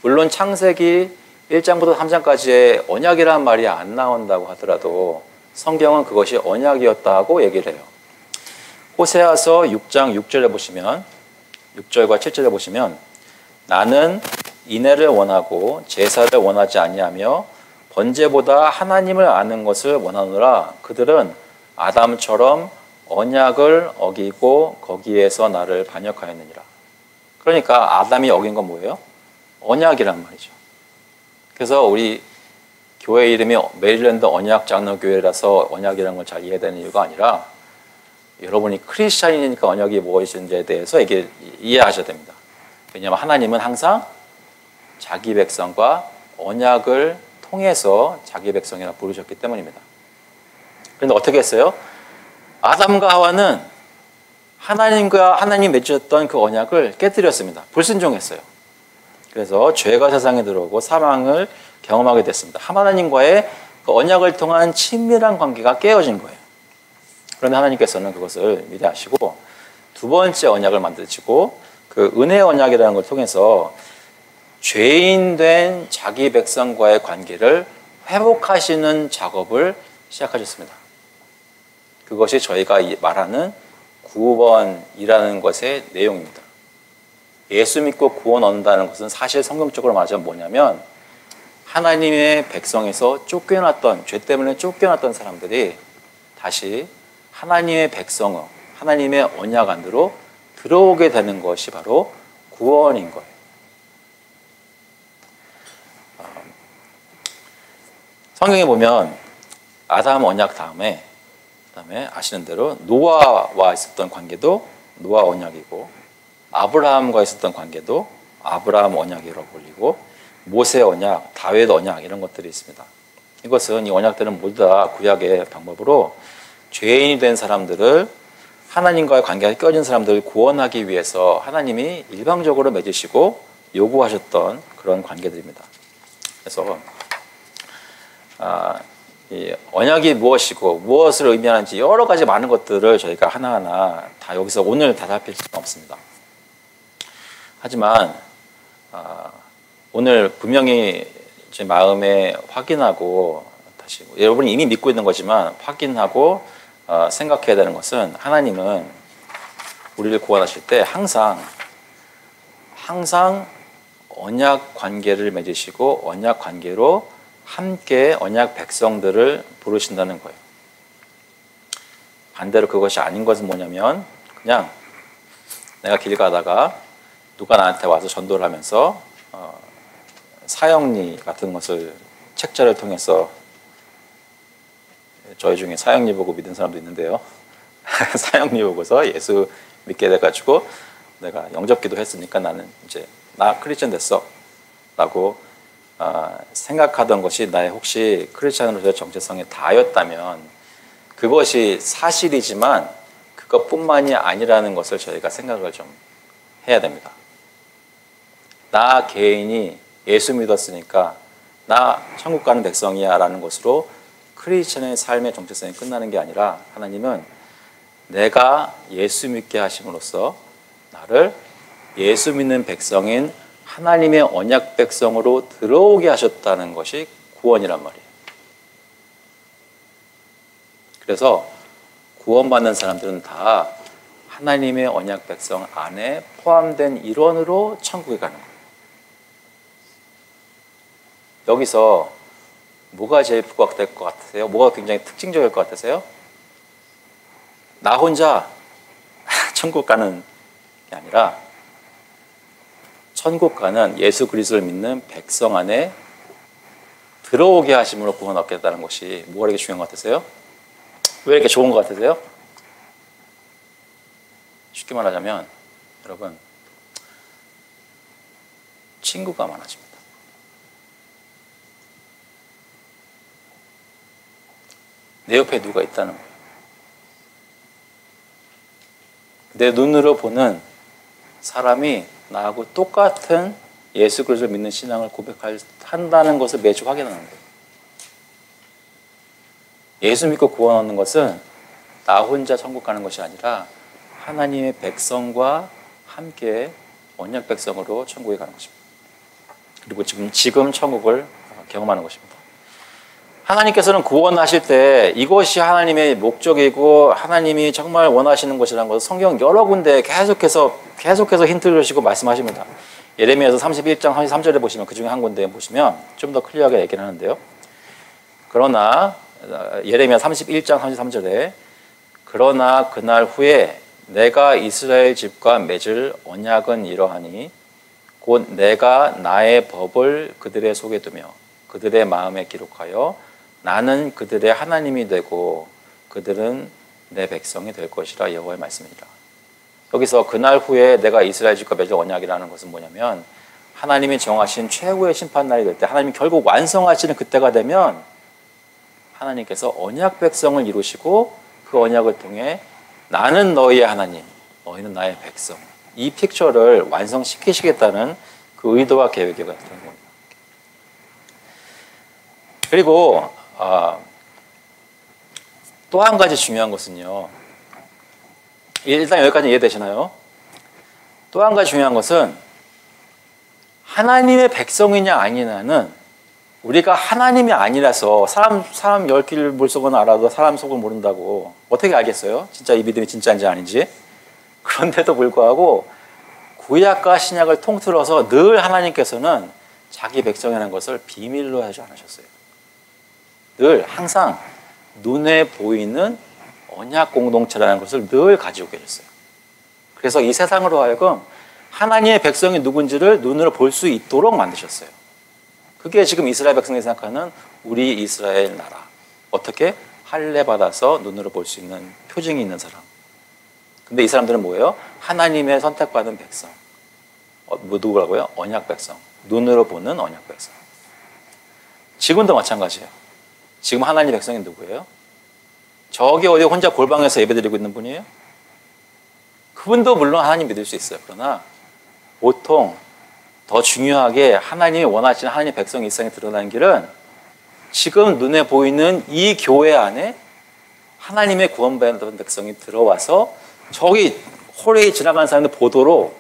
물론 창세기 1장부터 3장까지의 언약이라는 말이 안 나온다고 하더라도 성경은 그것이 언약이었다고 얘기를 해요. 호세아서 6장 6절에 보시면 6절과 7절에 보시면 나는 인애를 원하고 제사를 원하지 아니하며 번제보다 하나님을 아는 것을 원하노라. 그들은 아담처럼 언약을 어기고 거기에서 나를 반역하였느니라. 그러니까 아담이 어긴 건 뭐예요? 언약이란 말이죠. 그래서 우리 교회 이름이 메릴랜드 언약장로교회라서 언약이라는 걸 잘 이해되는 이유가 아니라 여러분이 크리스찬이니까 언약이 무엇인지에 대해서 이해하셔야 됩니다. 왜냐하면 하나님은 항상 자기 백성과 언약을 통해서 자기 백성이라 부르셨기 때문입니다. 그런데 어떻게 했어요? 아담과 하와는 하나님과 하나님 맺으셨던 그 언약을 깨뜨렸습니다. 불순종했어요. 그래서 죄가 세상에 들어오고 사망을 경험하게 됐습니다. 하나님과의 그 언약을 통한 친밀한 관계가 깨어진 거예요. 그런데 하나님께서는 그것을 미래하시고 두 번째 언약을 만드시고 그 은혜의 언약이라는 걸 통해서 죄인 된 자기 백성과의 관계를 회복하시는 작업을 시작하셨습니다. 그것이 저희가 말하는 구원이라는 것의 내용입니다. 예수 믿고 구원 얻는다는 것은 사실 성경적으로 말하자면 뭐냐면 하나님의 백성에서 쫓겨났던, 죄 때문에 쫓겨났던 사람들이 다시 하나님의 백성으로, 하나님의 언약 안으로 들어오게 되는 것이 바로 구원인 거예요. 성경에 보면 아담 언약 다음에 아시는 대로 노아와 있었던 관계도 노아 언약이고 아브라함과 있었던 관계도 아브라함 언약이라고 불리고 모세 언약, 다윗 언약 이런 것들이 있습니다. 이것은 이 언약들은 모두 다 구약의 방법으로 죄인이 된 사람들을 하나님과의 관계가 깨어진 사람들을 구원하기 위해서 하나님이 일방적으로 맺으시고 요구하셨던 그런 관계들입니다. 그래서 이 언약이 무엇이고 무엇을 의미하는지 여러 가지 많은 것들을 저희가 하나하나 다 여기서 오늘 다 살필 수는 없습니다. 하지만 오늘 분명히 제 마음에 확인하고 다시 여러분이 이미 믿고 있는 거지만 확인하고 생각해야 되는 것은 하나님은 우리를 구원하실 때 항상 언약 관계를 맺으시고 언약 관계로 함께 언약 백성들을 부르신다는 거예요. 반대로 그것이 아닌 것은 뭐냐면 그냥 내가 길 가다가 누가 나한테 와서 전도를 하면서 사형리 같은 것을 책자를 통해서 저희 중에 사형리 보고 믿은 사람도 있는데요. 사형리 보고서 예수 믿게 돼가지고 내가 영접기도 했으니까 나는 이제 나 크리스천 됐어 라고 생각하던 것이 나의 혹시 크리스천으로서의 정체성에 다였다면 그것이 사실이지만 그것뿐만이 아니라는 것을 저희가 생각을 좀 해야 됩니다. 나 개인이 예수 믿었으니까 나 천국 가는 백성이야 라는 것으로 크리스천의 삶의 정체성이 끝나는 게 아니라 하나님은 내가 예수 믿게 하심으로써 나를 예수 믿는 백성인 하나님의 언약 백성으로 들어오게 하셨다는 것이 구원이란 말이에요. 그래서 구원받는 사람들은 다 하나님의 언약 백성 안에 포함된 일원으로 천국에 가는 거예요. 여기서 뭐가 제일 부각될 것 같으세요? 뭐가 굉장히 특징적일 것 같으세요? 나 혼자 천국 가는 게 아니라 천국 가는 예수 그리스도를 믿는 백성 안에 들어오게 하심으로 구원 얻겠다는 것이 뭐가 이렇게 중요한 것 같으세요? 왜 이렇게 좋은 것 같으세요? 쉽게 말하자면 여러분 친구가 많아집니다. 내 옆에 누가 있다는 거예요. 내 눈으로 보는 사람이 나하고 똑같은 예수 그리스도를 믿는 신앙을 고백한다는 것을 매주 확인하는 거예요. 예수 믿고 구원 얻는 것은 나 혼자 천국 가는 것이 아니라 하나님의 백성과 함께 언약 백성으로 천국에 가는 것입니다. 그리고 지금 천국을 경험하는 것입니다. 하나님께서는 구원하실 때 이것이 하나님의 목적이고 하나님이 정말 원하시는 것이라는 것을 성경 여러 군데 계속해서 힌트를 주시고 말씀하십니다. 예레미야서 31장 33절에 보시면 그 중에 한 군데 보시면 좀 더 클리어하게 얘기를 하는데요. 그러나 예레미야 31장 33절에 그러나 그날 후에 내가 이스라엘 집과 맺을 언약은 이러하니 곧 내가 나의 법을 그들의 속에 두며 그들의 마음에 기록하여 나는 그들의 하나님이 되고 그들은 내 백성이 될 것이라 여호와의 말씀이니라. 여기서 그날 후에 내가 이스라엘 집과 맺을 언약이라는 것은 뭐냐면 하나님이 정하신 최후의 심판날이 될 때 하나님이 결국 완성하시는 그때가 되면 하나님께서 언약 백성을 이루시고 그 언약을 통해 나는 너희의 하나님, 너희는 나의 백성, 이 픽처를 완성시키시겠다는 그 의도와 계획이 같은 겁니다. 그리고 또 한 가지 중요한 것은요. 일단 여기까지 이해되시나요? 또 한 가지 중요한 것은 하나님의 백성이냐 아니냐는 우리가 하나님이 아니라서 사람 열길 물속은 알아도 사람 속은 모른다고 어떻게 알겠어요? 진짜 이 믿음이 진짜인지 아닌지. 그런데도 불구하고 구약과 신약을 통틀어서 늘 하나님께서는 자기 백성이라는 것을 비밀로 하지 않으셨어요. 늘 항상 눈에 보이는 언약 공동체라는 것을 늘 가지고 계셨어요. 그래서 이 세상으로 하여금 하나님의 백성이 누군지를 눈으로 볼 수 있도록 만드셨어요. 그게 지금 이스라엘 백성이 생각하는 우리 이스라엘 나라. 어떻게? 할례 받아서 눈으로 볼 수 있는 표징이 있는 사람. 근데 이 사람들은 뭐예요? 하나님의 선택받은 백성. 누구라고요? 언약 백성. 눈으로 보는 언약 백성. 지금도 마찬가지예요. 지금 하나님 백성이 누구예요? 저기 어디 혼자 골방에서 예배드리고 있는 분이에요? 그분도 물론 하나님 믿을 수 있어요. 그러나 보통 더 중요하게 하나님이 원하시는 하나님의 백성이 일상에 드러나는 길은 지금 눈에 보이는 이 교회 안에 하나님의 구원받은 백성이 들어와서 저기 홀에 지나가는 사람들 보도록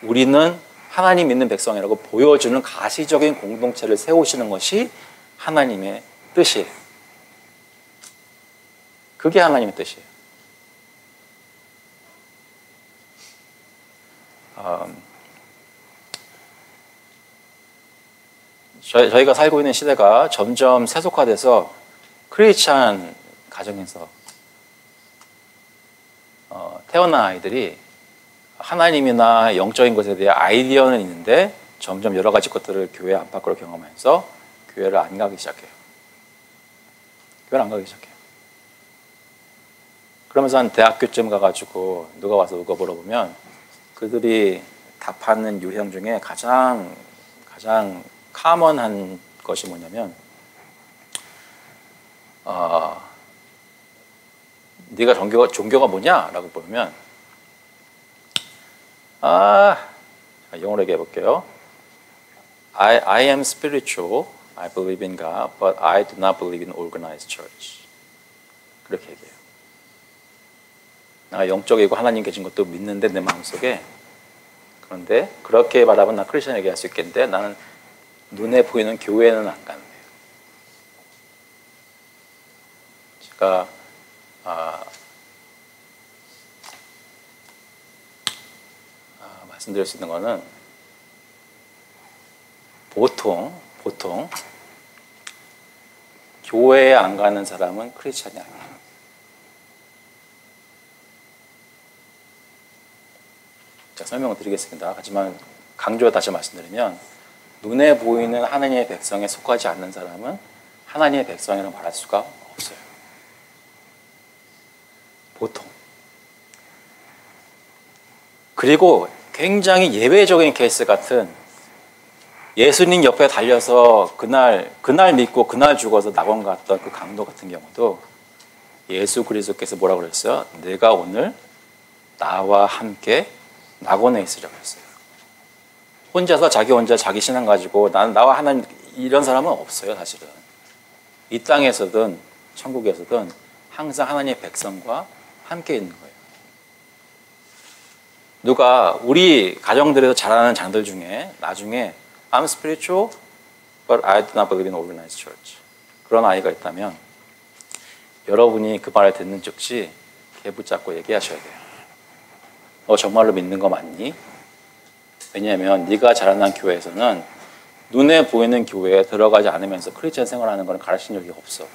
우리는 하나님 믿는 백성이라고 보여주는 가시적인 공동체를 세우시는 것이 하나님의 뜻이에요. 그게 하나님의 뜻이에요. 저희가 살고 있는 시대가 점점 세속화돼서 크리스찬 가정에서 태어난 아이들이 하나님이나 영적인 것에 대해 아이디어는 있는데 점점 여러 가지 것들을 교회 안팎으로 경험하면서 교회를 안 가기 시작해요. 교회를 안 가기 시작해요. 그러면서 한 대학교쯤 가가지고 누가 와서 누가 물어보면 그들이 답하는 유형 중에 가장 카먼한 것이 뭐냐면 네가 종교가 뭐냐? 라고 보면 영어로 얘기해 볼게요. I am spiritual. I believe in God, but I do not believe in organized church. 그렇게 얘기해요. 내가 영적이고 하나님 계신 것도 믿는데 내 마음속에 그런데 그렇게 말하면 나 크리스천 얘기할 수 있겠는데 나는 눈에 보이는 교회는 안 가는 거예요. 제가 말씀드릴 수 있는 거는 보통 교회에 안 가는 사람은 크리스천이 아니에요. 자, 설명을 드리겠습니다. 하지만 강조해 다시 말씀드리면 눈에 보이는 하나님의 백성에 속하지 않는 사람은 하나님의 백성이라고 말할 수가 없어요. 보통. 그리고 굉장히 예외적인 케이스 같은 예수님 옆에 달려서 그날 믿고 그날 죽어서 낙원 갔던 그 강도 같은 경우도 예수 그리스도께서 뭐라고 그랬어요? 내가 오늘 나와 함께 낙원에 있으라고 했어요. 혼자서 자기 신앙 가지고 나와 하나님 이런 사람은 없어요. 사실은 이 땅에서든 천국에서든 항상 하나님의 백성과 함께 있는 거예요. 누가 우리 가정들에서 자라는 장들 중에 나중에 I'm spiritual, but I do not believe in organized church. 그런 아이가 있다면 여러분이 그 말을 듣는 즉시 걔 붙잡고 얘기하셔야 돼요. 너 정말로 믿는 거 맞니? 왜냐하면 네가 자라난 교회에서는 눈에 보이는 교회에 들어가지 않으면서 크리스천 생활하는 건 가르친 적이 없어.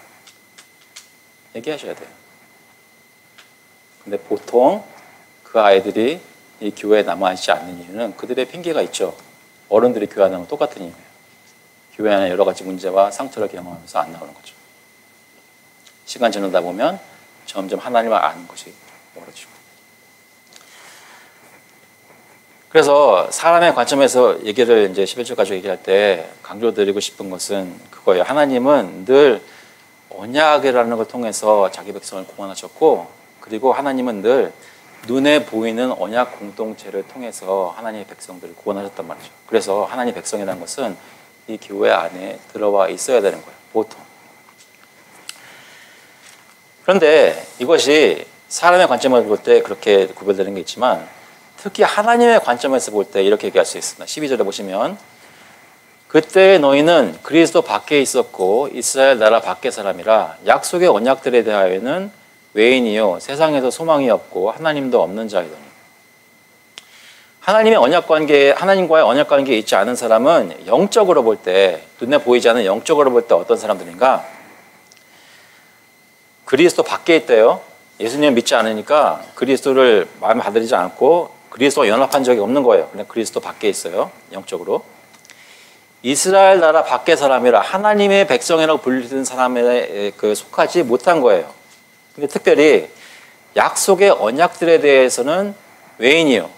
얘기하셔야 돼요. 근데 보통 그 아이들이 이 교회에 남아있지 않는 이유는 그들의 핑계가 있죠. 어른들이 교회 안 나오면 똑같은 이유예요. 교회 안에 여러 가지 문제와 상처를 경험하면서 안 나오는 거죠. 시간 지나다 보면 점점 하나님을 아는 것이 멀어지고. 그래서 사람의 관점에서 얘기를 이제 11절 가지고 얘기할 때 강조드리고 싶은 것은 그거예요. 하나님은 늘 언약이라는 걸 통해서 자기 백성을 구원하셨고, 그리고 하나님은 늘 눈에 보이는 언약 공동체를 통해서 하나님의 백성들을 구원하셨단 말이죠. 그래서 하나님의 백성이라는 것은 이 교회 안에 들어와 있어야 되는 거예요. 보통. 그런데 이것이 사람의 관점에서 볼 때 그렇게 구별되는 게 있지만 특히 하나님의 관점에서 볼 때 이렇게 얘기할 수 있습니다. 12절에 보시면 그때 너희는 그리스도 밖에 있었고 이스라엘 나라 밖의 사람이라 약속의 언약들에 대하여는 외인이요 세상에서 소망이 없고 하나님도 없는 자이더니. 하나님의 언약 관계, 하나님과의 언약 관계에 있지 않은 사람은 영적으로 볼 때, 눈에 보이지 않는 영적으로 볼 때 어떤 사람들인가? 그리스도 밖에 있대요. 예수님을 믿지 않으니까 그리스도를 마음에 받아들이지 않고 그리스도와 연합한 적이 없는 거예요. 그냥 그리스도 밖에 있어요. 영적으로. 이스라엘 나라 밖의 사람이라 하나님의 백성이라고 불리는 사람에 속하지 못한 거예요. 근데 특별히 약속의 언약들에 대해서는 외인이요.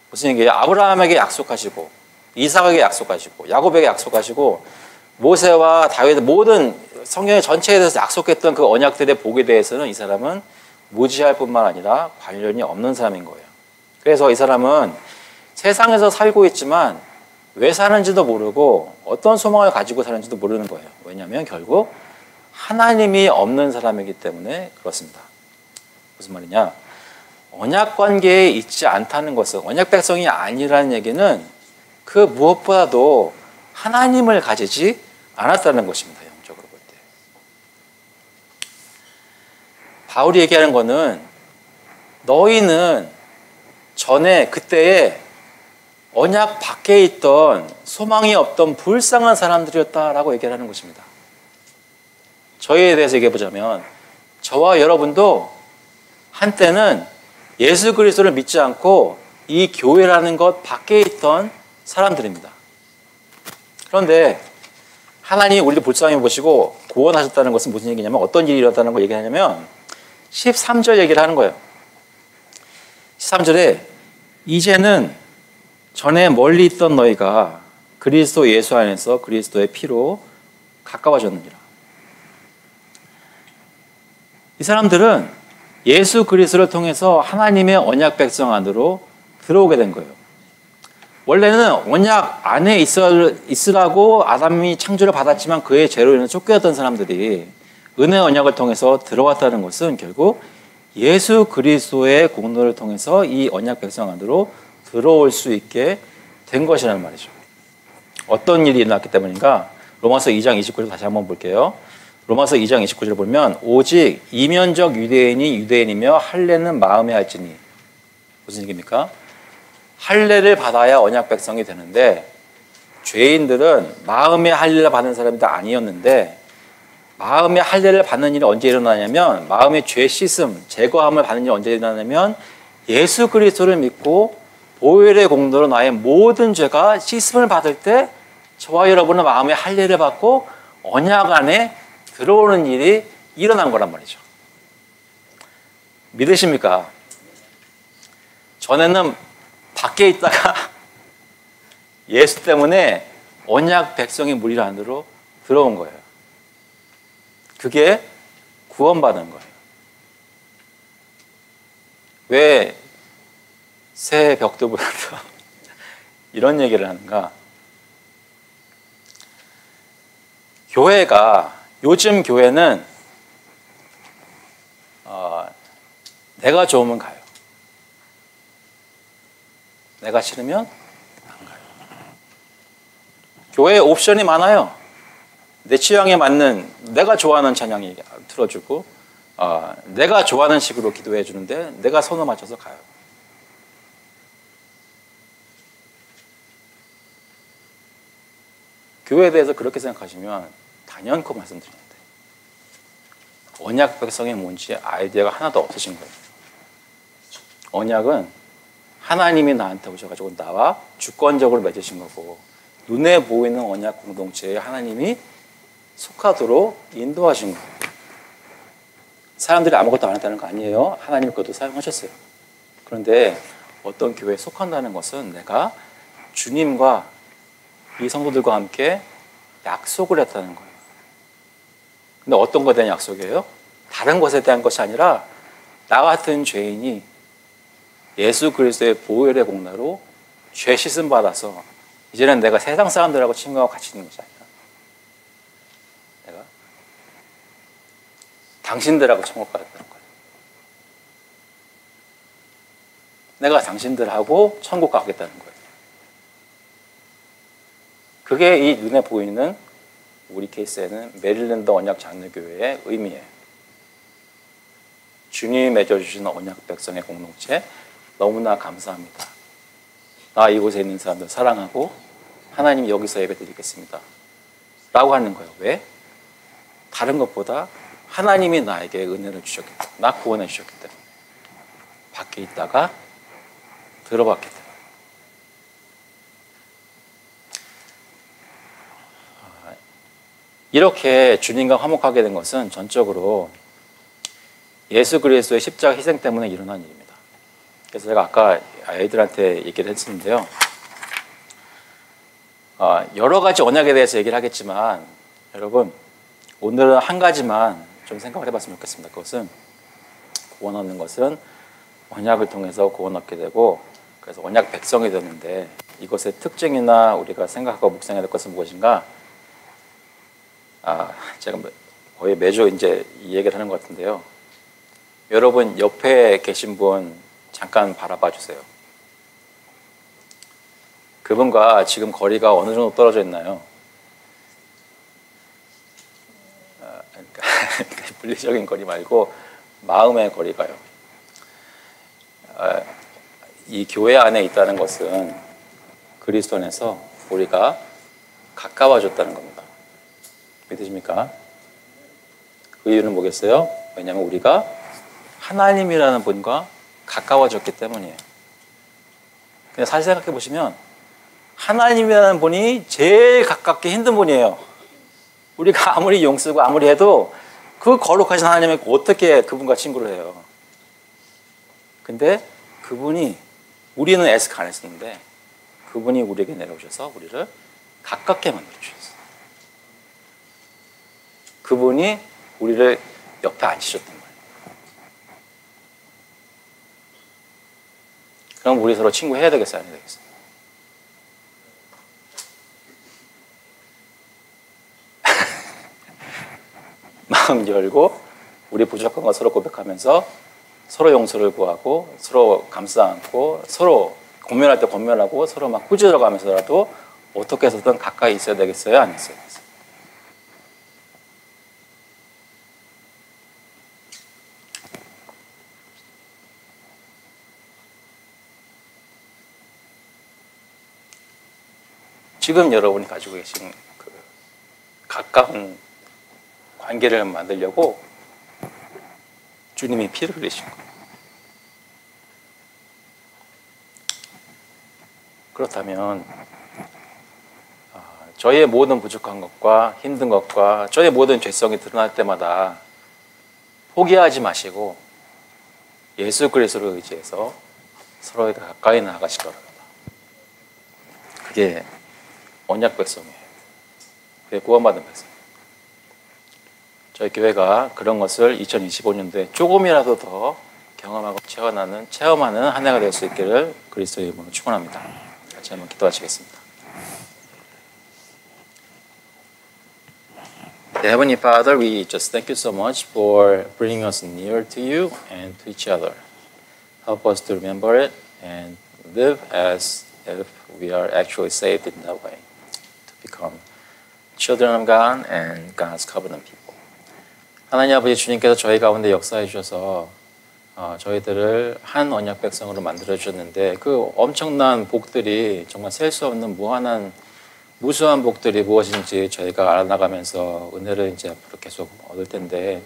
무슨 얘기예요? 아브라함에게 약속하시고 이삭에게 약속하시고 야곱에게 약속하시고 모세와 다윗 모든 성경의 전체에 대해서 약속했던 그 언약들의 복에 대해서는 이 사람은 무지할 뿐만 아니라 관련이 없는 사람인 거예요. 그래서 이 사람은 세상에서 살고 있지만 왜 사는지도 모르고 어떤 소망을 가지고 사는지도 모르는 거예요. 왜냐하면 결국 하나님이 없는 사람이기 때문에 그렇습니다. 무슨 말이냐? 언약 관계에 있지 않다는 것은, 언약 백성이 아니라는 얘기는 그 무엇보다도 하나님을 가지지 않았다는 것입니다. 영적으로 볼 때. 바울이 얘기하는 것은 너희는 전에 그때에 언약 밖에 있던 소망이 없던 불쌍한 사람들이었다라고 얘기를 하는 것입니다. 저희에 대해서 얘기해 보자면 저와 여러분도 한때는 예수 그리스도를 믿지 않고 이 교회라는 것 밖에 있던 사람들입니다. 그런데 하나님이 우리를 불쌍히 보시고 구원하셨다는 것은 무슨 얘기냐면 어떤 일이 일어났다는 걸 얘기하냐면 13절 얘기를 하는 거예요. 13절에 이제는 전에 멀리 있던 너희가 그리스도 예수 안에서 그리스도의 피로 가까워졌느니라. 이 사람들은 예수 그리스도를 통해서 하나님의 언약 백성 안으로 들어오게 된 거예요. 원래는 언약 안에 있으라고 아담이 창조를 받았지만 그의 죄로 인해 쫓겨났던 사람들이 은혜 언약을 통해서 들어왔다는 것은 결국 예수 그리스도의 공로를 통해서 이 언약 백성 안으로 들어올 수 있게 된 것이라는 말이죠. 어떤 일이 일어났기 때문인가? 로마서 2장 29절 다시 한번 볼게요. 로마서 2장 29절 보면 오직 이면적 유대인이 유대인이며 할례는 마음에 할지니. 무슨 얘기입니까? 할례를 받아야 언약 백성이 되는데 죄인들은 마음의 할례를 받는 사람이 다 아니었는데 마음의 할례를 받는 일이 언제 일어나냐면 마음의 죄 씻음, 제거함을 받는 일이 언제 일어나냐면 예수 그리스도를 믿고 보혈의 공로로 나의 모든 죄가 씻음을 받을 때 저와 여러분은 마음의 할례를 받고 언약 안에 들어오는 일이 일어난 거란 말이죠. 믿으십니까? 전에는 밖에 있다가 예수 때문에 언약 백성의 무리 안으로 들어온 거예요. 그게 구원받은 거예요. 왜 새 벽돌보다도 이런 얘기를 하는가? 교회가 요즘 교회는 내가 좋으면 가요. 내가 싫으면 안 가요. 교회에 옵션이 많아요. 내 취향에 맞는 내가 좋아하는 찬양이 틀어주고 내가 좋아하는 식으로 기도해 주는데 내가 손을 맞춰서 가요. 교회에 대해서 그렇게 생각하시면 단연코 말씀드리는데 언약 백성이 뭔지 아이디어가 하나도 없으신 거예요. 언약은 하나님이 나한테 오셔가지고 나와 주권적으로 맺으신 거고 눈에 보이는 언약 공동체에 하나님이 속하도록 인도하신 거예요. 사람들이 아무것도 안 했다는 거 아니에요. 하나님 그것도 사용하셨어요. 그런데 어떤 교회에 속한다는 것은 내가 주님과 이 성도들과 함께 약속을 했다는 거예요. 근데 어떤 것에 대한 약속이에요? 다른 것에 대한 것이 아니라 나 같은 죄인이 예수 그리스도의 보혈의 공로로 죄 씻음 받아서 이제는 내가 세상 사람들하고 친구하고 같이 있는 것이 아니라 내가 당신들하고 천국 가겠다는 거예요. 내가 당신들하고 천국 가겠다는 거예요. 그게 이 눈에 보이는 우리 케이스에는 메릴랜드 언약 장로교회의 의미예요. 주님이 맺어주시는 언약 백성의 공동체 너무나 감사합니다. 나 이곳에 있는 사람들 사랑하고 하나님 여기서 예배드리겠습니다. 라고 하는 거예요. 왜? 다른 것보다 하나님이 나에게 은혜를 주셨기 때문에 나 구원해 주셨기 때문에 밖에 있다가 들어봤기 때문에 이렇게 주님과 화목하게 된 것은 전적으로 예수 그리스도의 십자가 희생 때문에 일어난 일입니다. 그래서 제가 아까 아이들한테 얘기를 했었는데요. 여러 가지 언약에 대해서 얘기를 하겠지만 여러분 오늘은 한 가지만 좀 생각을 해봤으면 좋겠습니다. 그것은 구원 얻는 것은 언약을 통해서 구원 얻게 되고 그래서 언약 백성이 되는데 이것의 특징이나 우리가 생각하고 묵상해야 될 것은 무엇인가? 제가 거의 매주 이제 이 얘기를 하는 것 같은데요. 여러분 옆에 계신 분 잠깐 바라봐 주세요. 그분과 지금 거리가 어느 정도 떨어져 있나요? 그러니까 물리적인 거리 말고 마음의 거리가요. 이 교회 안에 있다는 것은 그리스도 안에서 우리가 가까워졌다는 겁니다. 믿으십니까? 그 이유는 뭐겠어요? 왜냐하면 우리가 하나님이라는 분과 가까워졌기 때문이에요. 근데 사실 생각해 보시면 하나님이라는 분이 제일 가깝기 힘든 분이에요. 우리가 아무리 용쓰고 아무리 해도 그 거룩하신 하나님이 어떻게 그분과 친구를 해요? 근데 그분이 우리는 애쓰고 안 했었는데 그분이 우리에게 내려오셔서 우리를 가깝게 만들어주셨어요. 그분이 우리를 옆에 앉히셨던 거예요. 그럼 우리 서로 친구 해야 되겠어요? 안 해야 되겠어요? 마음 열고 우리 부족한 거 서로 고백하면서 서로 용서를 구하고 서로 감싸 안고 서로 권면할 때 권면하고 서로 막 꾸짖어 가면서라도 어떻게 해서든 가까이 있어야 되겠어요? 안 있어야 되겠어요? 지금 여러분이 가지고 계신 그 가까운 관계를 만들려고 주님이 피를 흘리신 거예요. 그렇다면 저희의 모든 부족한 것과 힘든 것과 저희의 모든 죄성이 드러날 때마다 포기하지 마시고 예수 그리스도를 의지해서 서로에게 가까이 나아가시기 바랍니다. 그게 언약 백성이에요. 그게 구원받은 백성. 저희 교회가 그런 것을 2025년도에 조금이라도 더 경험하고 체험하는 한 해가 될 수 있기를 그리스도의 이름으로 축원합니다. 같이 한번 기도하시겠습니다. Heavenly Father, we just thank you so much for bringing us near to you and to each other. Help us to remember it and live as if we are actually saved in that way. become children of God and God's covenant people. 하나님 아버지 주님께서 저희 가운데 역사해 주셔서 저희들을 한 언약 백성으로 만들어 주셨는데 그 엄청난 복들이 정말 셀 수 없는 무수한 복들이 무엇인지 저희가 알아나가면서 은혜를 이제 앞으로 계속 얻을 텐데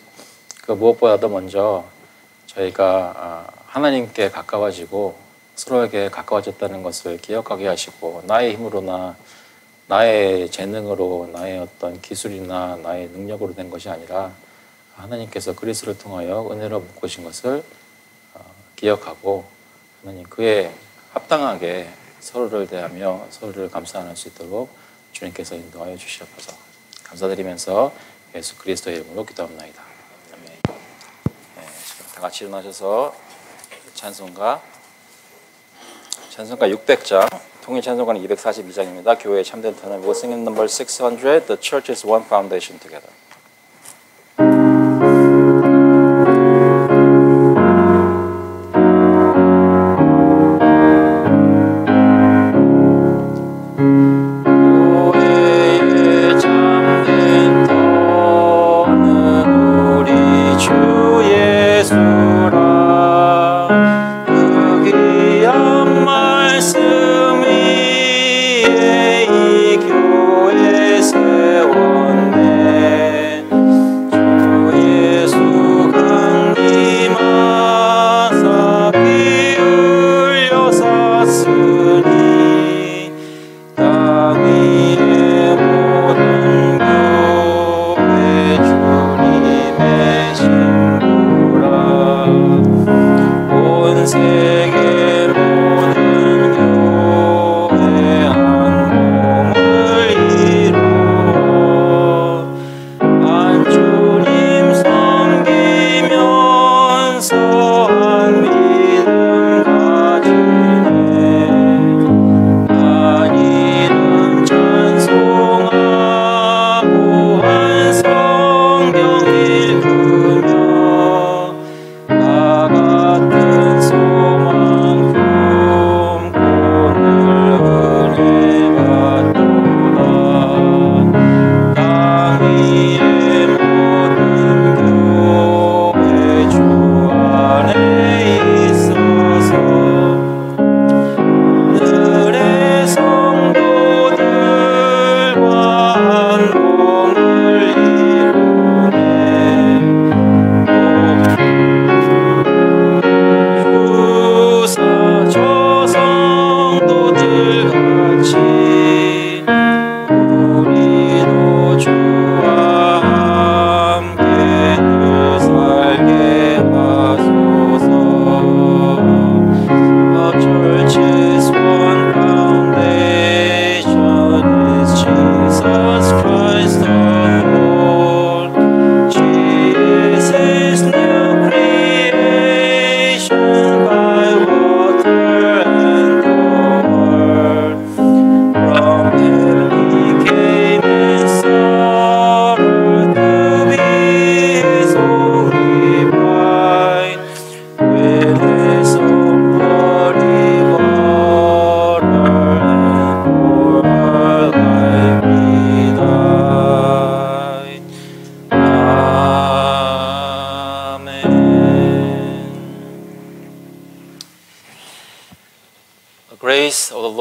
그 무엇보다도 먼저 저희가 하나님께 가까워지고 서로에게 가까워졌다는 것을 기억하게 하시고 나의 힘으로나 나의 재능으로 나의 어떤 기술이나 나의 능력으로 된 것이 아니라 하나님께서 그리스도를 통하여 은혜로 묶으신 것을 기억하고 하나님 그에 합당하게 서로를 대하며 서로를 감싸 안을 수 있도록 주님께서 인도하여 주시옵소서. 감사드리면서 예수 그리스도의 이름으로 기도합나이다. 아멘. 네, 지금 다 같이 일어나셔서 찬송가 600장 통일 찬송가는 242장입니다. 교회의 참된 터는 We'll sing in number 600. The church is one foundation together.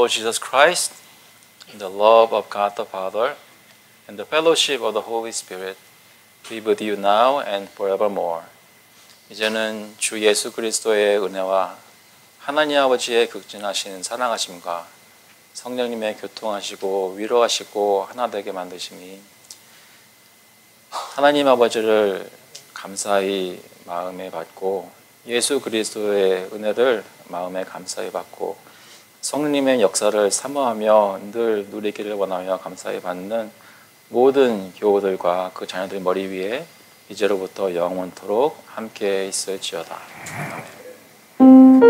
Jesus Christ, and the love of God the Father, and the fellowship of the Holy Spirit be with you now and forevermore. 이제는 주 예수 그리스도의 은혜와 하나님 아버지의 극진하신 사랑하심과 성령님의 교통하시고 위로하시고 하나 되게 만드심이 하나님 아버지를 감사히 마음에 받고 예수 그리스도의 은혜를 마음에 감사히 받고 성령님의 역사를 사모하며 늘 누리기를 원하며 감사히 받는 모든 교우들과 그 자녀들 머리 위에 이제로부터 영원토록 함께 있을지어다. 아멘.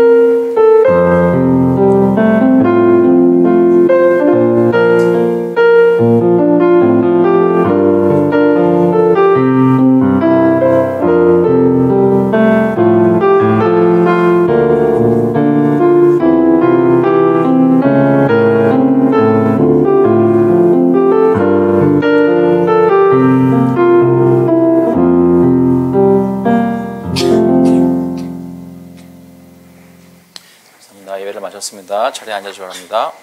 반갑습니다. 자리에 앉아주시기 바랍니다.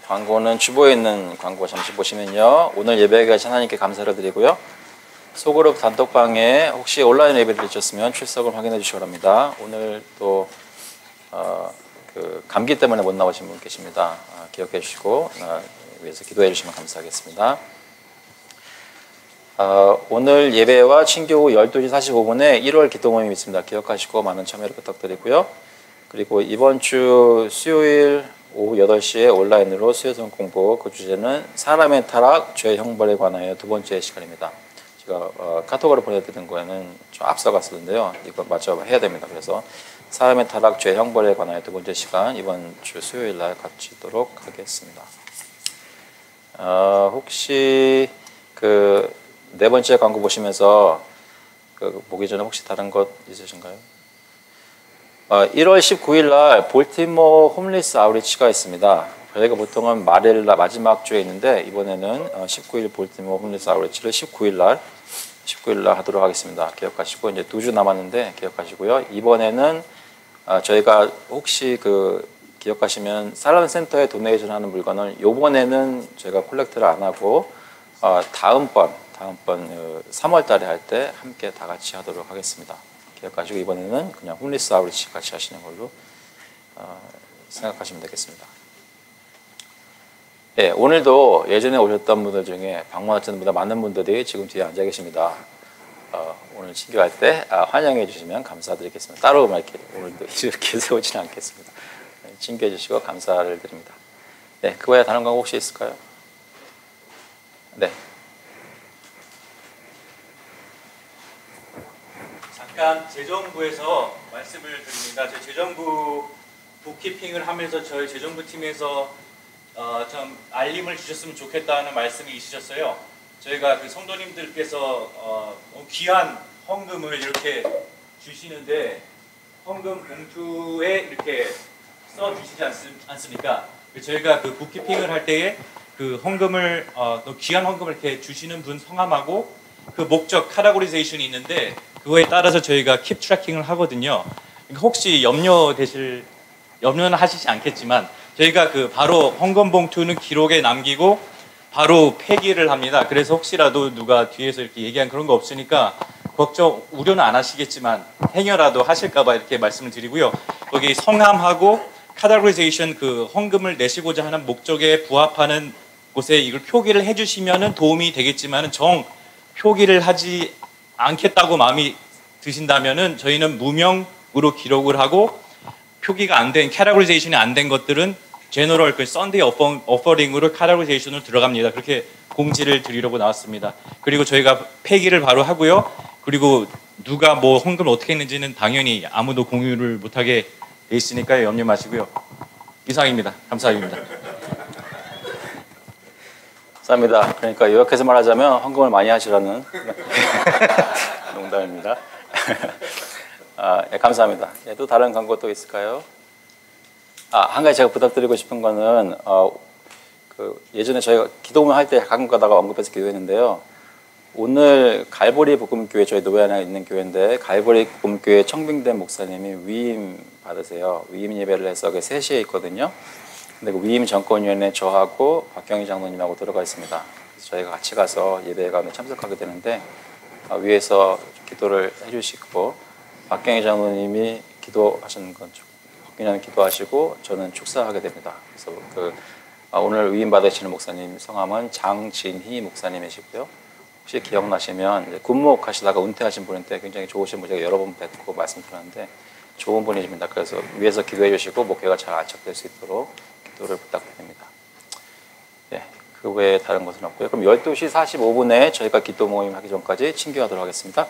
광고는 주보에 있는 광고 잠시 보시면요. 오늘 예배에 계신 하나님께 감사를 드리고요. 소그룹 단톡방에 혹시 온라인 예배 드리셨으면 출석을 확인해 주시기 바랍니다. 오늘 또 그 감기 때문에 못 나오신 분 계십니다. 기억해 주시고 위해서 기도해 주시면 감사하겠습니다. 오늘 예배와 친교 후 12시 45분에 1월 기도 모임이 있습니다. 기억하시고 많은 참여를 부탁드리고요. 그리고 이번 주 수요일 오후 8시에 온라인으로 수요성 공부, 그 주제는 사람의 타락, 죄 형벌에 관하여 두 번째 시간입니다. 제가 카톡으로 보내드린 거에는 좀 앞서갔었는데요. 이거 맞춰 해야 됩니다. 그래서 사람의 타락, 죄 형벌에 관하여 두 번째 시간 이번 주 수요일 날 갖추도록 하겠습니다. 혹시 그 네 번째 광고 보시면서 보기 전에 혹시 다른 것 있으신가요? 1월 19일 날 볼티모어 홈리스 아우리치가 있습니다. 저희가 보통은 마릴라 마지막 주에 있는데 이번에는 19일 볼티모어 홈리스 아우리치를 19일 날 하도록 하겠습니다. 기억하시고 이제 2주 남았는데 기억하시고요. 이번에는 저희가 혹시 기억하시면 살람 센터에 도네이션 하는 물건을 이번에는 저희가 콜렉트를 안 하고 다음번 3월 달에 할 때 함께 다 같이 하도록 하겠습니다. 기억하시고 이번에는 그냥 홈리스 아우리치 같이 하시는 걸로 생각하시면 되겠습니다. 네, 오늘도 예전에 오셨던 분들 중에 방문하셨던 분들 많은 분들이 지금 뒤에 앉아 계십니다. 오늘 친교할 때 환영해 주시면 감사드리겠습니다. 따로 이렇게 오늘도 이렇게 세우지는 않겠습니다. 친교해 주시고 감사를 드립니다. 네, 그 외에 다른 광고 혹시 있을까요? 네. 잠깐 재정부에서 말씀을 드립니다. 저희 재정부 북키핑을 하면서 저희 재정부 팀에서 좀 알림을 주셨으면 좋겠다는 말씀이 있으셨어요. 저희가 그 성도님들께서 귀한 헌금을 이렇게 주시는데 헌금 봉투에 이렇게 써 주시지 않습니까? 저희가 그 북키핑을 할 때에 그 헌금을 귀한 헌금을 이렇게 주시는 분 성함하고 그 목적 카테고리제이션이 있는데 그거에 따라서 저희가 킵 트래킹을 하거든요. 혹시 염려는 하시지 않겠지만 저희가 그 바로 헌금 봉투는 기록에 남기고 바로 폐기를 합니다. 그래서 혹시라도 누가 뒤에서 이렇게 얘기한 그런 거 없으니까 우려는 안 하시겠지만 행여라도 하실까봐 이렇게 말씀을 드리고요. 거기 성함하고 카테고리제이션 그 헌금을 내시고자 하는 목적에 부합하는 곳에 이걸 표기를 해주시면은 도움이 되겠지만은 표기를 하지 않겠다고 마음이 드신다면은 저희는 무명으로 기록을 하고 표기가 안 된 캐테고리제이션이 안 된 것들은 제너럴 그 썬데이 어퍼링으로 카테고리제이션으로 들어갑니다. 그렇게 공지를 드리려고 나왔습니다. 그리고 저희가 폐기를 바로 하고요. 그리고 누가 뭐 헌금을 어떻게 했는지는 당연히 아무도 공유를 못하게 돼 있으니까요. 염려 마시고요. 이상입니다. 감사합니다. 감사합니다. 그러니까 요약해서 말하자면 헌금을 많이 하시라는 농담입니다. 네, 감사합니다. 네, 또 다른 광고 또 있을까요? 한 가지 제가 부탁드리고 싶은 거는 예전에 저희가 기도문 할 때 가끔 가다가 언급해서 기도했는데요. 오늘 갈보리 복음교회 저희 노회 안에 있는 교회인데 갈보리 복음교회 청빙된 목사님이 위임 받으세요. 위임 예배를 해서 3시에 있거든요. 근데 그 위임 정권위원회 저하고 박경희 장로님하고 들어가 있습니다. 그래서 저희가 같이 가서 예배 가운데 참석하게 되는데 위에서 기도를 해주시고 박경희 장로님이 기도하시는 건 박경희 기도하시고 저는 축사하게 됩니다. 그래서 오늘 위임 받으시는 목사님 성함은 장진희 목사님이시고요. 혹시 기억나시면 이제 군목하시다가 은퇴하신 분인데 굉장히 좋으신 분 제가 여러 번 뵙고 말씀드렸는데 좋은 분이십니다. 그래서 위에서 기도해 주시고 목회가 잘 안착될 수 있도록 기도를 부탁드립니다. 네, 그 외에 다른 것은 없고요. 그럼 12시 45분에 저희가 기도 모임 하기 전까지 친교하도록 하겠습니다.